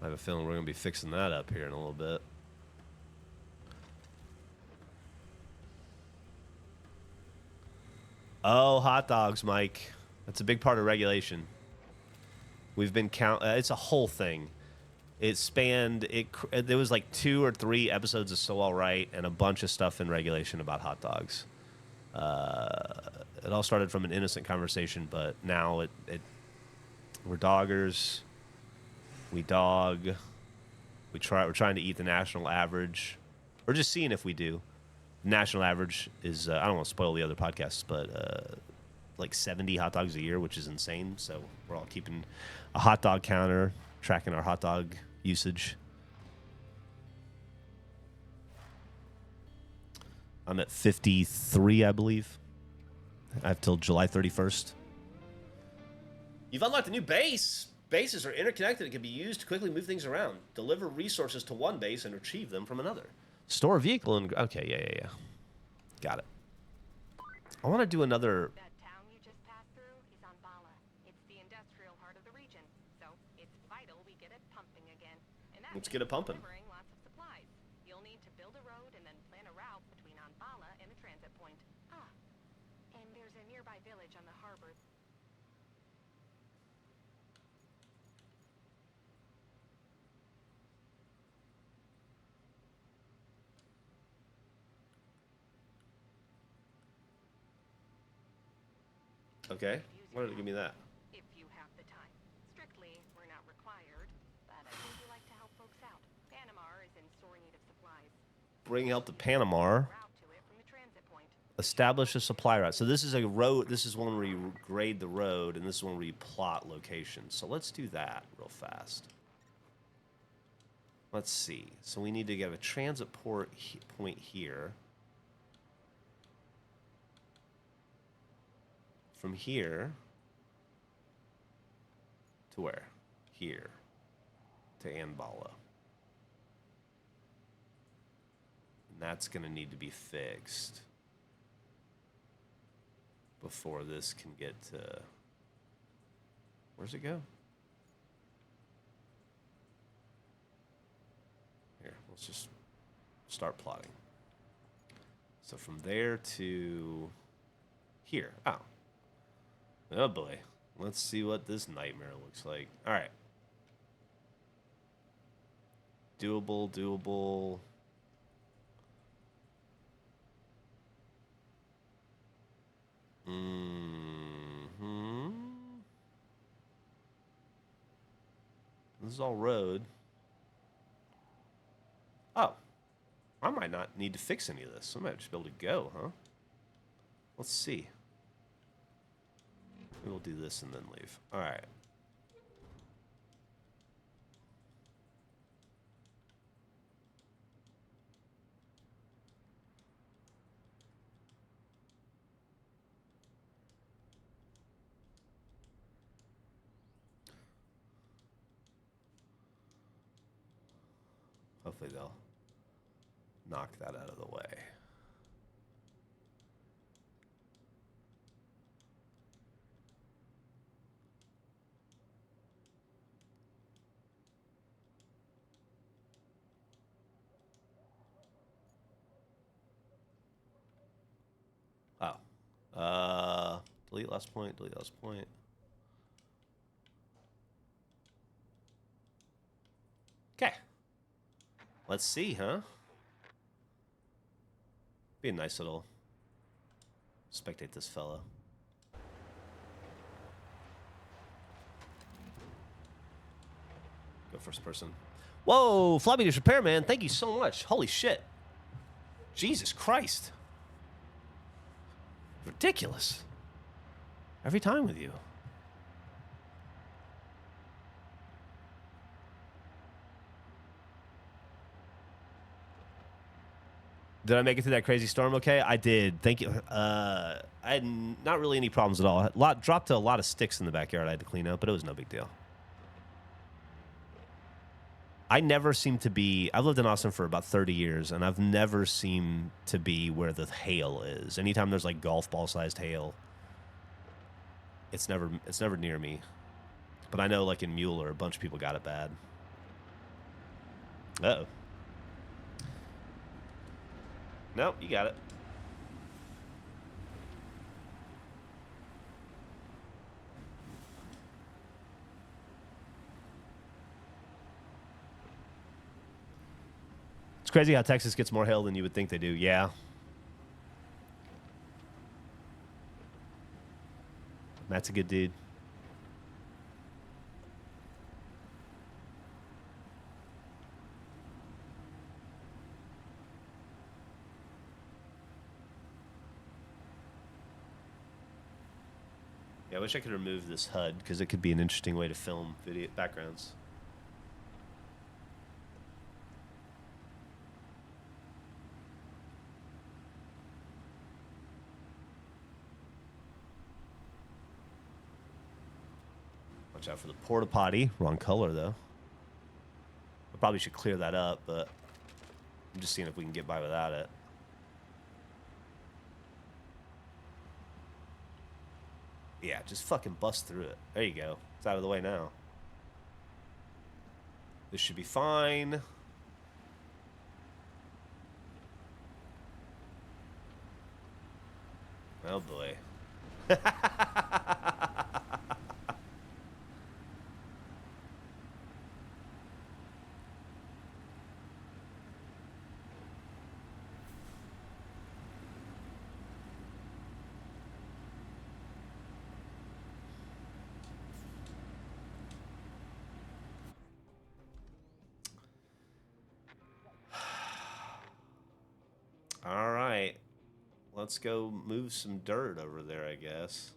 I have a feeling we're going to be fixing that up here in a little bit. Oh, hot dogs, Mike. That's a big part of regulation. We've been it's a whole thing. It spanned there was like 2 or 3 episodes of So All Right and a bunch of stuff in regulation about hot dogs. It all started from an innocent conversation, but now we're doggers. We dog. We're trying to eat the national average. We're just seeing if we do. National average is I don't want to spoil the other podcasts, but like 70 hot dogs a year, which is insane. So we're all keeping a hot dog counter, tracking our hot dog usage. I'm at 53, I believe. I have till July 31st. You've unlocked a new base. Bases are interconnected and can be used to quickly move things around. Deliver resources to one base and retrieve them from another. Store a vehicle and... Okay, yeah. Got it. I want to do another... That town you just passed through is on Bala. It's the industrial heart of the region, so it's vital we get it pumping again. And that Let's get it pumping. delivering lots of supplies. You'll need to build a road and then plan a route between Anbala and the transit point. Ah, and there's a nearby village on the harbor. Okay. Why did it give me that? If you have the time. Strictly, we're not required, but I think you like to help folks out. Panama is in sore need of supplies. Bring help to Panama. Route to it from the transit point. Establish a supply route. So this is a road. This is one where you grade the road, and this is one where you plot locations. So let's do that real fast. Let's see. So we need to get a transit point here. From here to where? Here to Anbala. And that's going to need to be fixed before this can get to... Where's it go? Here, let's just start plotting. So from there to here. Oh boy. Let's see what this nightmare looks like. All right. Doable. This is all road. Oh. I might not need to fix any of this. I might just be able to go, huh? Let's see. We'll do this and then leave. All right. Hopefully they'll knock that out of the way. Delete last point, delete last point. Okay. Let's see, huh? Be a nice little spectate this fellow. Go first person. Whoa, Floppy Dish Repair, man. Thank you so much. Holy shit. Jesus Christ. Ridiculous. Every time with you. Did I make it through that crazy storm okay? I did. Thank you. I had not really any problems at all. Dropped a lot of sticks in the backyard I had to clean up, but it was no big deal. I never seem to be... I've lived in Austin for about 30 years, and I've never seemed to be where the hail is. Anytime there's like golf ball-sized hail, it's never near me. But I know like in Mueller, a bunch of people got it bad. Uh-oh. Nope, you got it. It's crazy how Texas gets more hail than you would think they do. Yeah. Matt's a good dude. Yeah, I wish I could remove this HUD because it could be an interesting way to film video backgrounds. Watch out for the porta potty. Wrong color, though. I probably should clear that up, but I'm just seeing if we can get by without it. Yeah, just fucking bust through it. There you go. It's out of the way now. This should be fine. Oh boy. All right. Let's go move some dirt over there, I guess.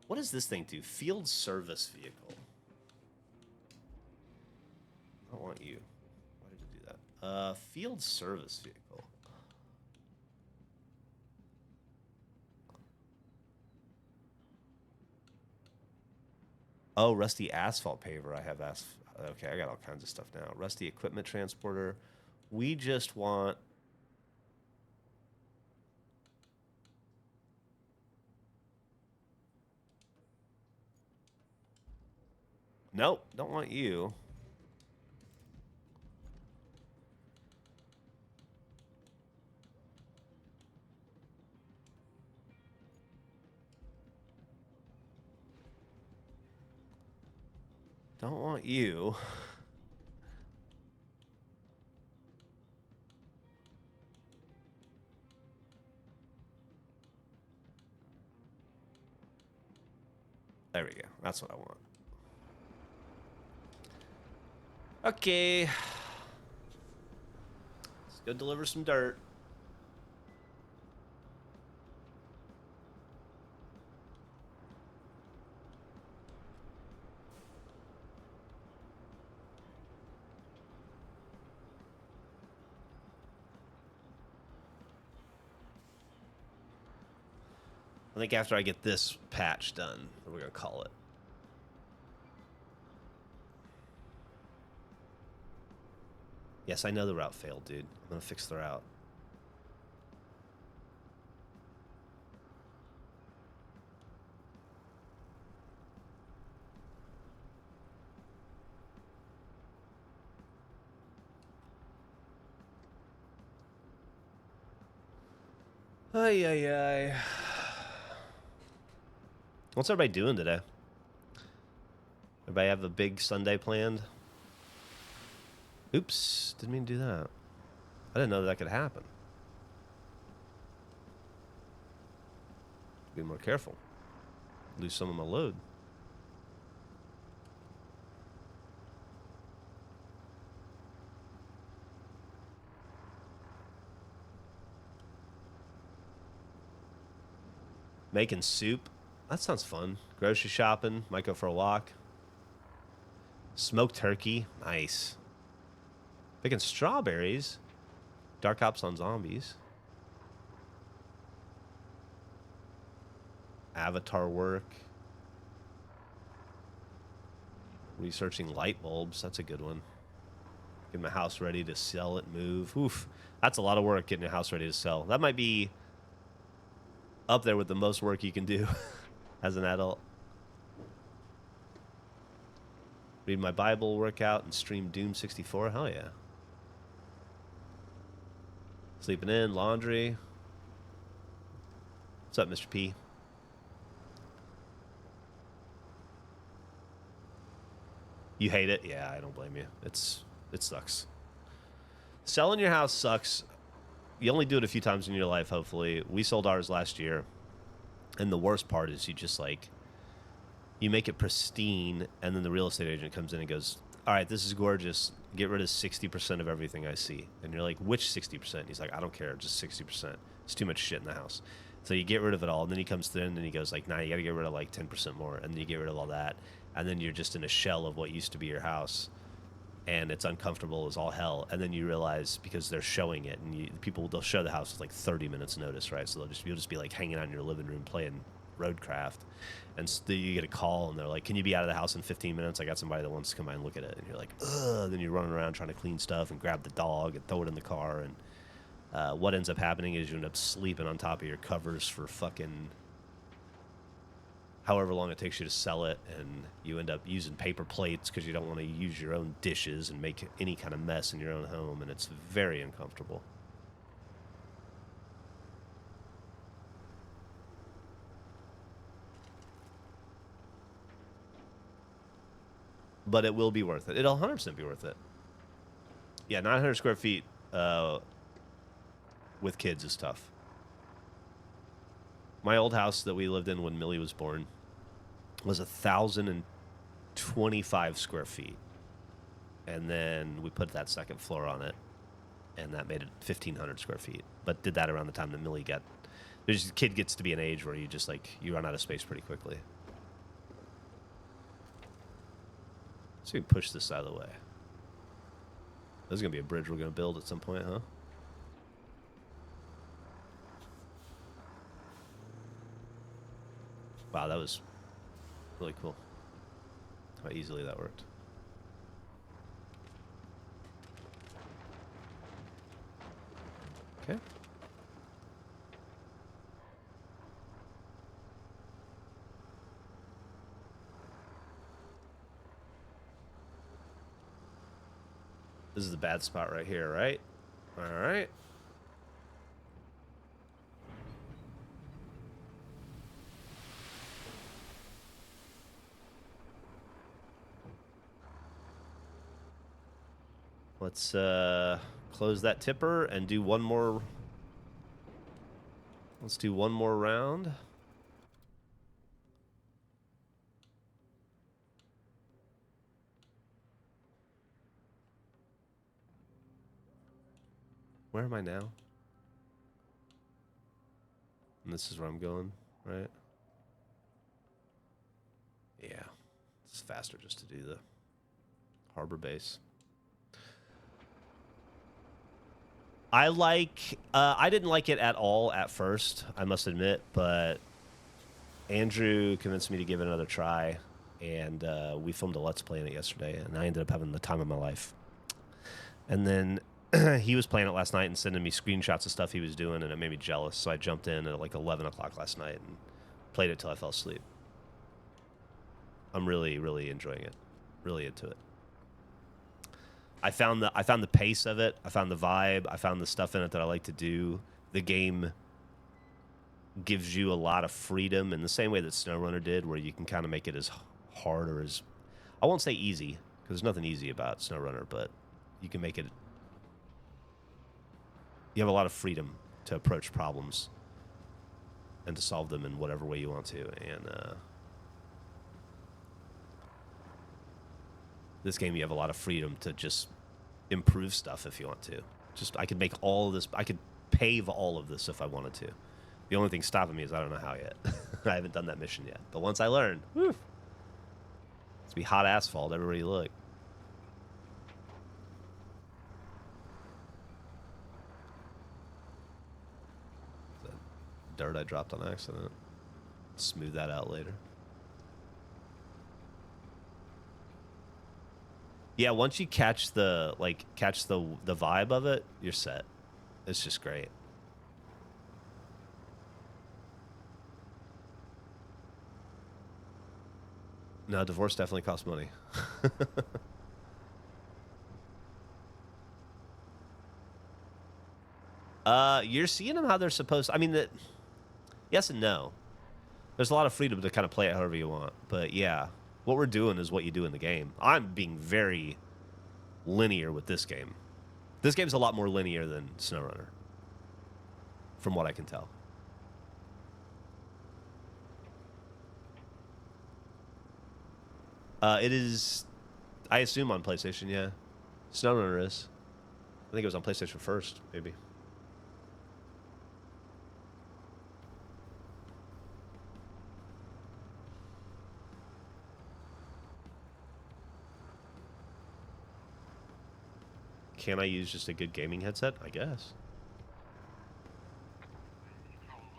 What does this thing do? Field service vehicle. I don't want you. Why did it do that? Field service vehicle. Oh, rusty asphalt paver. I have okay, I got all kinds of stuff now. Rusty equipment transporter. We just want... Nope, don't want you. Don't want you. There we go. That's what I want. Okay. Let's go deliver some dirt. I think after I get this patch done, we're going to call it. Yes, I know the route failed, dude. I'm going to fix the route. Ay, ay, ay. What's everybody doing today? Everybody have a big Sunday planned? Oops, didn't mean to do that. I didn't know that could happen. Be more careful. Lose some of my load. Making soup. That sounds fun. Grocery shopping. Might go for a walk. Smoked turkey. Nice. Picking strawberries. Dark Ops on zombies. Avatar work. Researching light bulbs. That's a good one. Getting my house ready to sell it, move. Oof. That's a lot of work getting your house ready to sell. That might be up there with the most work you can do as an adult. Read my Bible, work out, and stream Doom 64. Hell yeah. Sleeping in, laundry. What's up, Mr. P? You hate it? Yeah, I don't blame you. It sucks. Selling your house sucks. You only do it a few times in your life, hopefully. We sold ours last year. And the worst part is you just like, you make it pristine, and then the real estate agent comes in and goes, all right, this is gorgeous. Get rid of 60% of everything I see. And you're like, which 60%? And he's like, I don't care, just 60%. It's too much shit in the house. So you get rid of it all, and then he comes in and he goes like, nah, you got to get rid of like 10% more. And then you get rid of all that. And then you're just in a shell of what used to be your house. And it's uncomfortable as all hell. And then you realize, because they're showing it, and they'll show the house with like 30 minutes notice, right? So you'll just be like hanging out in your living room playing Roadcraft, and you get a call and they're like, "Can you be out of the house in 15 minutes? I got somebody that wants to come by and look at it." And you're like, "Ugh!" Then you're running around trying to clean stuff and grab the dog and throw it in the car. And what ends up happening is you end up sleeping on top of your covers for fucking however long it takes you to sell it, and you end up using paper plates because you don't want to use your own dishes and make any kind of mess in your own home, and it's very uncomfortable. But it will be worth it. It'll 100% be worth it. Yeah, 900 square feet with kids is tough. My old house that we lived in when Millie was born was 1,025 square feet. And then we put that second floor on it, and that made it 1,500 square feet. But did that around the time that Millie got... The kid gets to be an age where you just, like, you run out of space pretty quickly. So we push this out of the way. There's going to be a bridge we're going to build at some point, huh? Wow, that was really cool. How easily that worked. Okay. This is the bad spot right here, right? All right. Let's close that tipper and do one more. Let's do one more round. Where am I now? And this is where I'm going, right? Yeah. It's faster just to do the harbor base. I didn't like it at all at first, I must admit, but Andrew convinced me to give it another try, and we filmed a Let's Play in it yesterday, and I ended up having the time of my life. And then he was playing it last night and sending me screenshots of stuff he was doing, and it made me jealous, so I jumped in at like 11 o'clock last night and played it till I fell asleep. I'm really, really enjoying it. Really into it. I found the pace of it. I found the vibe. I found the stuff in it that I like to do. The game gives you a lot of freedom in the same way that Snowrunner did, where you can kind of make it as hard or as... I won't say easy, because there's nothing easy about Snowrunner, but you can make it... You have a lot of freedom to approach problems and to solve them in whatever way you want to. And this game, you have a lot of freedom to just improve stuff if you want to. I could make all of this... I could pave all of this if I wanted to. The only thing stopping me is I don't know how yet. I haven't done that mission yet. But once I learn, whew, it's be hot asphalt everywhere you look. Is that dirt I dropped on accident? Smooth that out later. Yeah, once you catch the vibe of it, you're set. It's just great. No, divorce definitely costs money. You're seeing them how they're supposed to. I mean, yes and no. There's a lot of freedom to kind of play it however you want. But yeah, what we're doing is what you do in the game. I'm being very linear with this game. This game's a lot more linear than Snowrunner, from what I can tell. It is, I assume, on PlayStation, yeah. Snowrunner is. I think it was on PlayStation first, maybe. Can I use just a good gaming headset? I guess.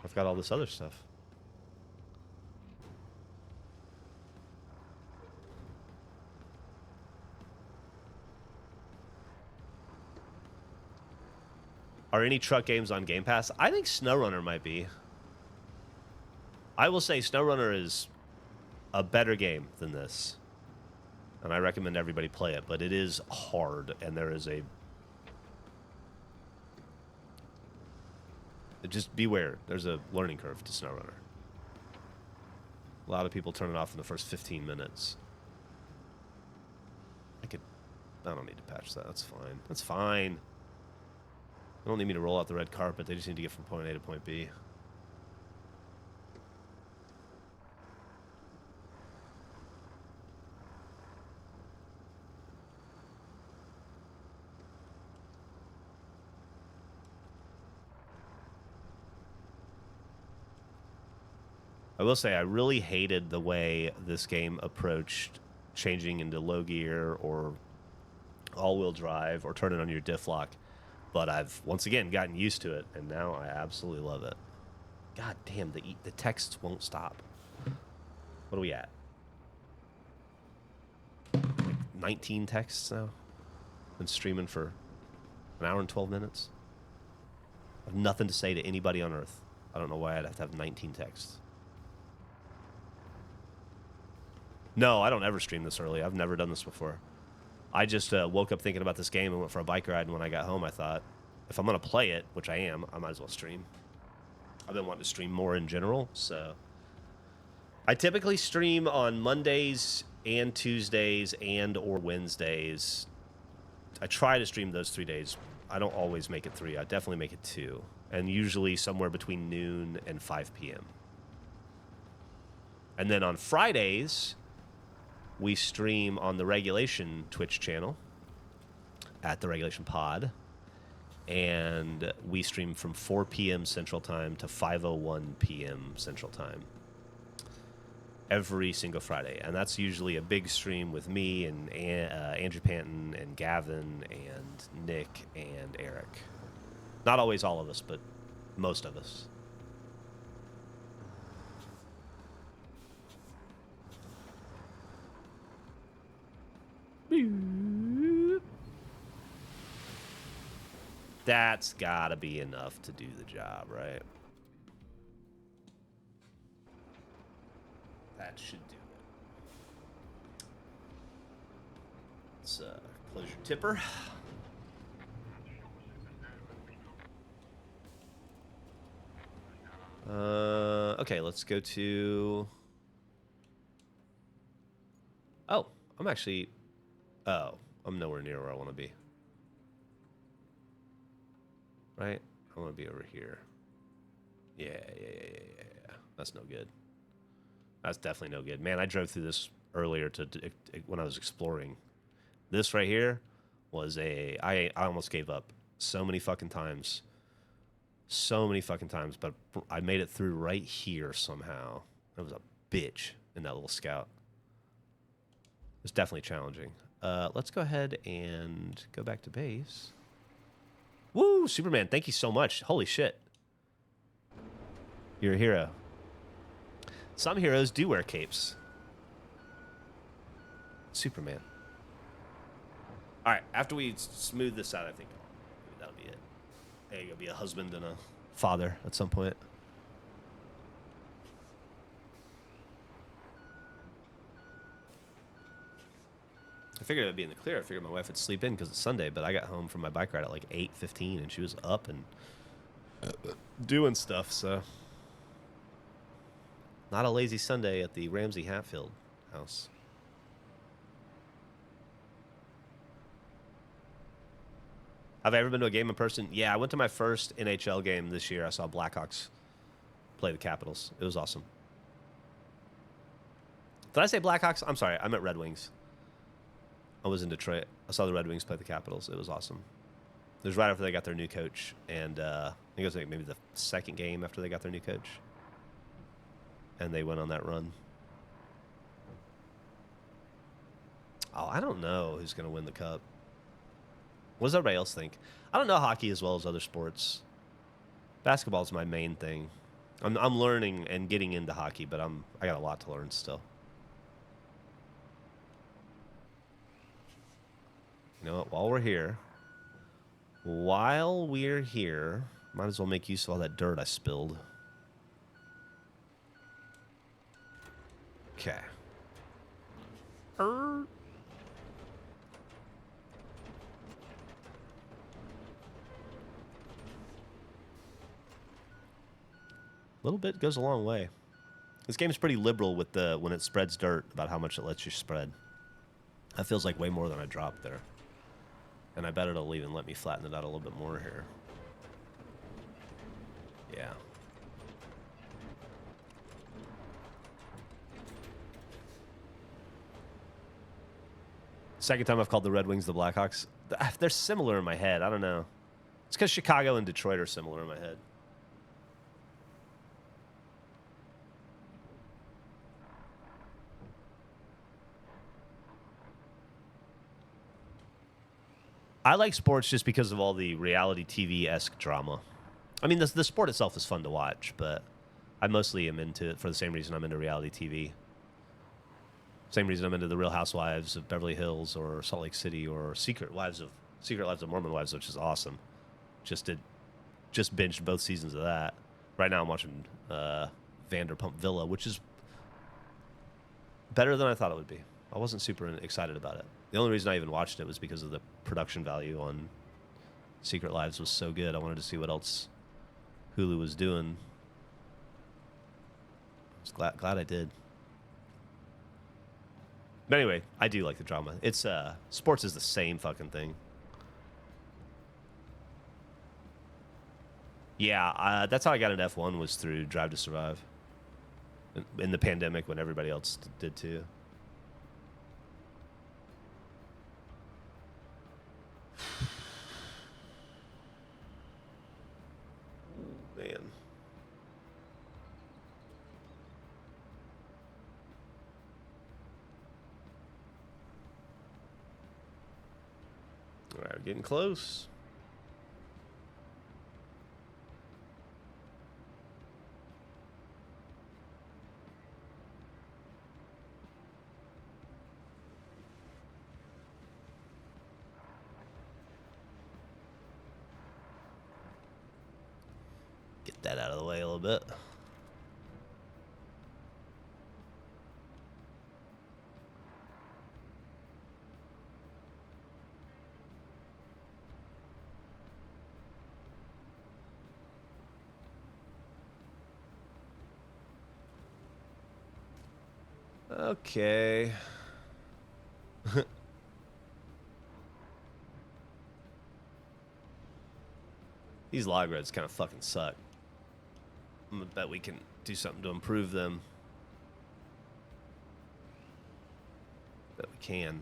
I've got all this other stuff. Are any truck games on Game Pass? I think Snowrunner might be. I will say Snowrunner is a better game than this. And I recommend everybody play it, but it is hard, and there is a... Just beware. There's a learning curve to Snowrunner. A lot of people turn it off in the first 15 minutes. I don't need to patch that. That's fine. That's fine. They don't need me to roll out the red carpet. They just need to get from point A to point B. I will say I really hated the way this game approached changing into low gear or all-wheel drive or turning on your diff lock. But I've, once again, gotten used to it, and now I absolutely love it. God damn, the texts won't stop. What are we at? Like 19 texts now? Been streaming for an hour and 12 minutes. I have nothing to say to anybody on Earth. I don't know why I'd have to have 19 texts. No, I don't ever stream this early. I've never done this before. I just woke up thinking about this game and went for a bike ride, and when I got home, I thought, if I'm going to play it, which I am, I might as well stream. I've been wanting to stream more in general, so... I typically stream on Mondays and Tuesdays and or Wednesdays. I try to stream those 3 days. I don't always make it 3. I definitely make it 2. And usually somewhere between noon and 5 p.m. And then on Fridays... we stream on the Regulation Twitch channel at the Regulation Pod, and we stream from 4 p.m. Central Time to 5:01 p.m. Central Time every single Friday, and that's usually a big stream with me and Andrew Panton and Gavin and Nick and Eric. Not always all of us, but most of us. That's gotta be enough to do the job, right? That should do it. Let's close your tipper. Okay, let's go to... Oh, I'm actually... Oh, I'm nowhere near where I want to be. Right? I want to be over here. Yeah. That's no good. That's definitely no good. Man, I drove through this earlier when I was exploring. This right here was I almost gave up so many fucking times. So many fucking times, but I made it through right here somehow. It was a bitch in that little scout. It was definitely challenging. Let's go ahead and go back to base. Woo, Superman, thank you so much. Holy shit. You're a hero. Some heroes do wear capes. Superman. All right, after we smooth this out, I think that'll be it. Hey, you'll be a husband and a father at some point. I figured I'd be in the clear. I figured my wife would sleep in because it's Sunday, but I got home from my bike ride at like 8:15, and she was up and doing stuff, so... Not a lazy Sunday at the Ramsey Hatfield house. Have I ever been to a game in person? Yeah, I went to my first NHL game this year. I saw Blackhawks play the Capitals. It was awesome. Did I say Blackhawks? I'm sorry. I meant Red Wings. I was in Detroit. I saw the Red Wings play the Capitals. It was awesome. It was right after they got their new coach. And I think it was like maybe the second game after they got their new coach. And they went on that run. Oh, I don't know who's going to win the Cup. What does everybody else think? I don't know hockey as well as other sports. Basketball is my main thing. I'm learning and getting into hockey, but I got a lot to learn still. You know what? While we're here, While we're here, might as well make use of all that dirt I spilled. Okay. Little bit goes a long way. This game's pretty liberal with the when it spreads dirt about how much it lets you spread. That feels like way more than I dropped there. And I bet it'll even let me flatten it out a little bit more here. Yeah. Second time I've called the Red Wings the Blackhawks. They're similar in my head. I don't know. It's because Chicago and Detroit are similar in my head. I like sports just because of all the reality TV-esque drama. I mean, the sport itself is fun to watch, but I mostly am into it for the same reason I'm into reality TV. Same reason I'm into the Real Housewives of Beverly Hills or Salt Lake City or Secret Lives of Mormon Wives, which is awesome. Just binged both seasons of that. Right now I'm watching Vanderpump Villa, which is better than I thought it would be. I wasn't super excited about it. The only reason I even watched it was because of the production value on Secret Lives was so good. I wanted to see what else Hulu was doing. I was glad I did. But anyway, I do like the drama. It's sports is the same fucking thing. Yeah, that's how I got into F1 was through Drive to Survive. In the pandemic when everybody else did too. Man. All right, we're getting close. Get that out of the way a little bit. Okay. These log roads kind of fucking suck. I'm gonna bet we can do something to improve them. Bet we can.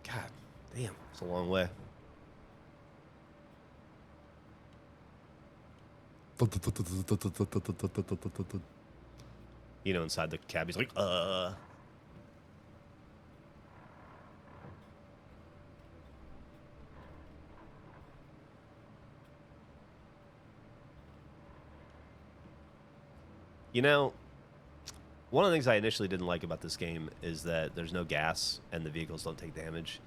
God damn, it's a long way. You know, inside the cab, he's like, You know, one of the things I initially didn't like about this game is that there's no gas and the vehicles don't take damage.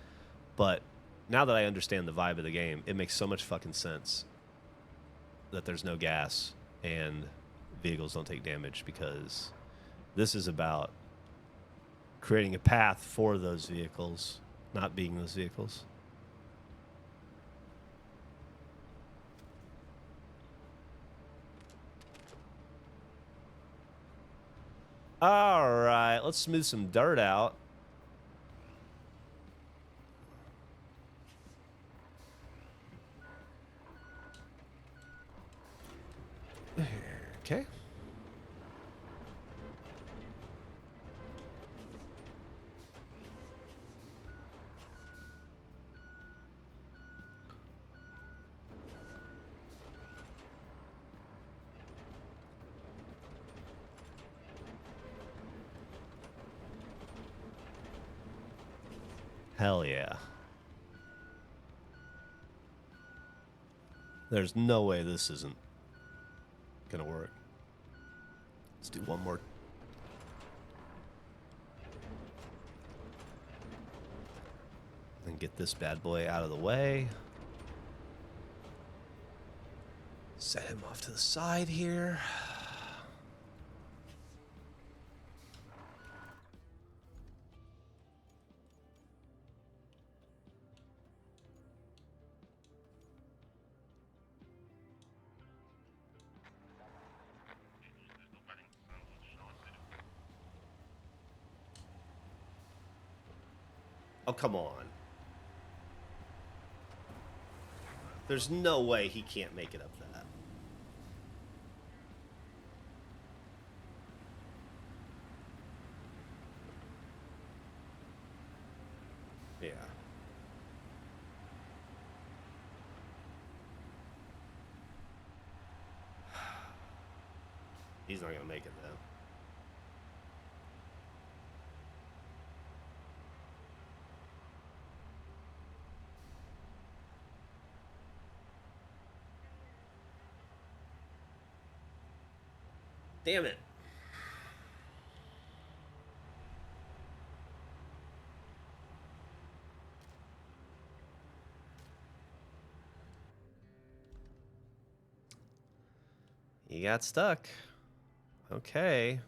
But now that I understand the vibe of the game, it makes so much fucking sense that there's no gas and vehicles don't take damage, because this is about creating a path for those vehicles, not being those vehicles. All right, let's smooth some dirt out. Okay. Hell yeah. There's no way this isn't gonna work. Let's do one more. And get this bad boy out of the way. Set him off to the side here. Oh, come on. There's no way he can't make it up that. Yeah. He's not gonna make it though. Damn it. He got stuck. Okay.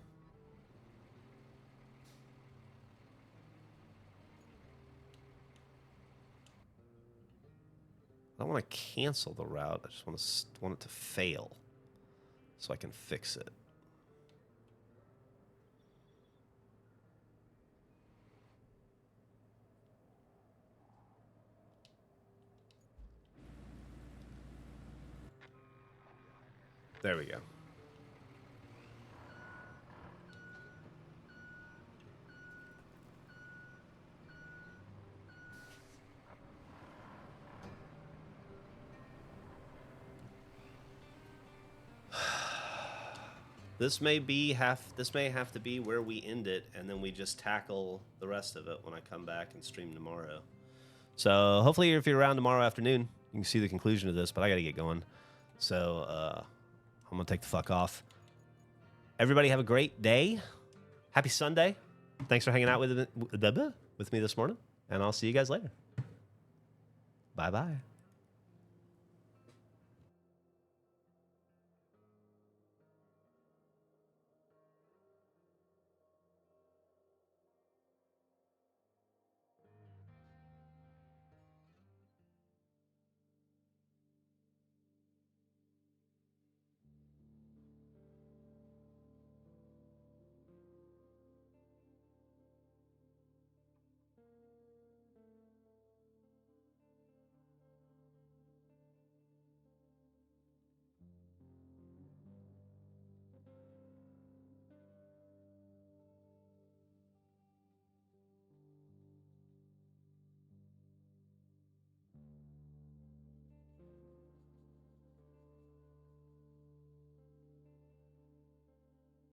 I don't want to cancel the route. I just want it to fail so I can fix it. There we go. This may have to be where we end it, and then we just tackle the rest of it when I come back and stream tomorrow. So hopefully if you're around tomorrow afternoon, you can see the conclusion of this, but I gotta get going. So I'm gonna take the fuck off. Everybody have a great day. Happy Sunday. Thanks for hanging out with me this morning, and I'll see you guys later. Bye-bye.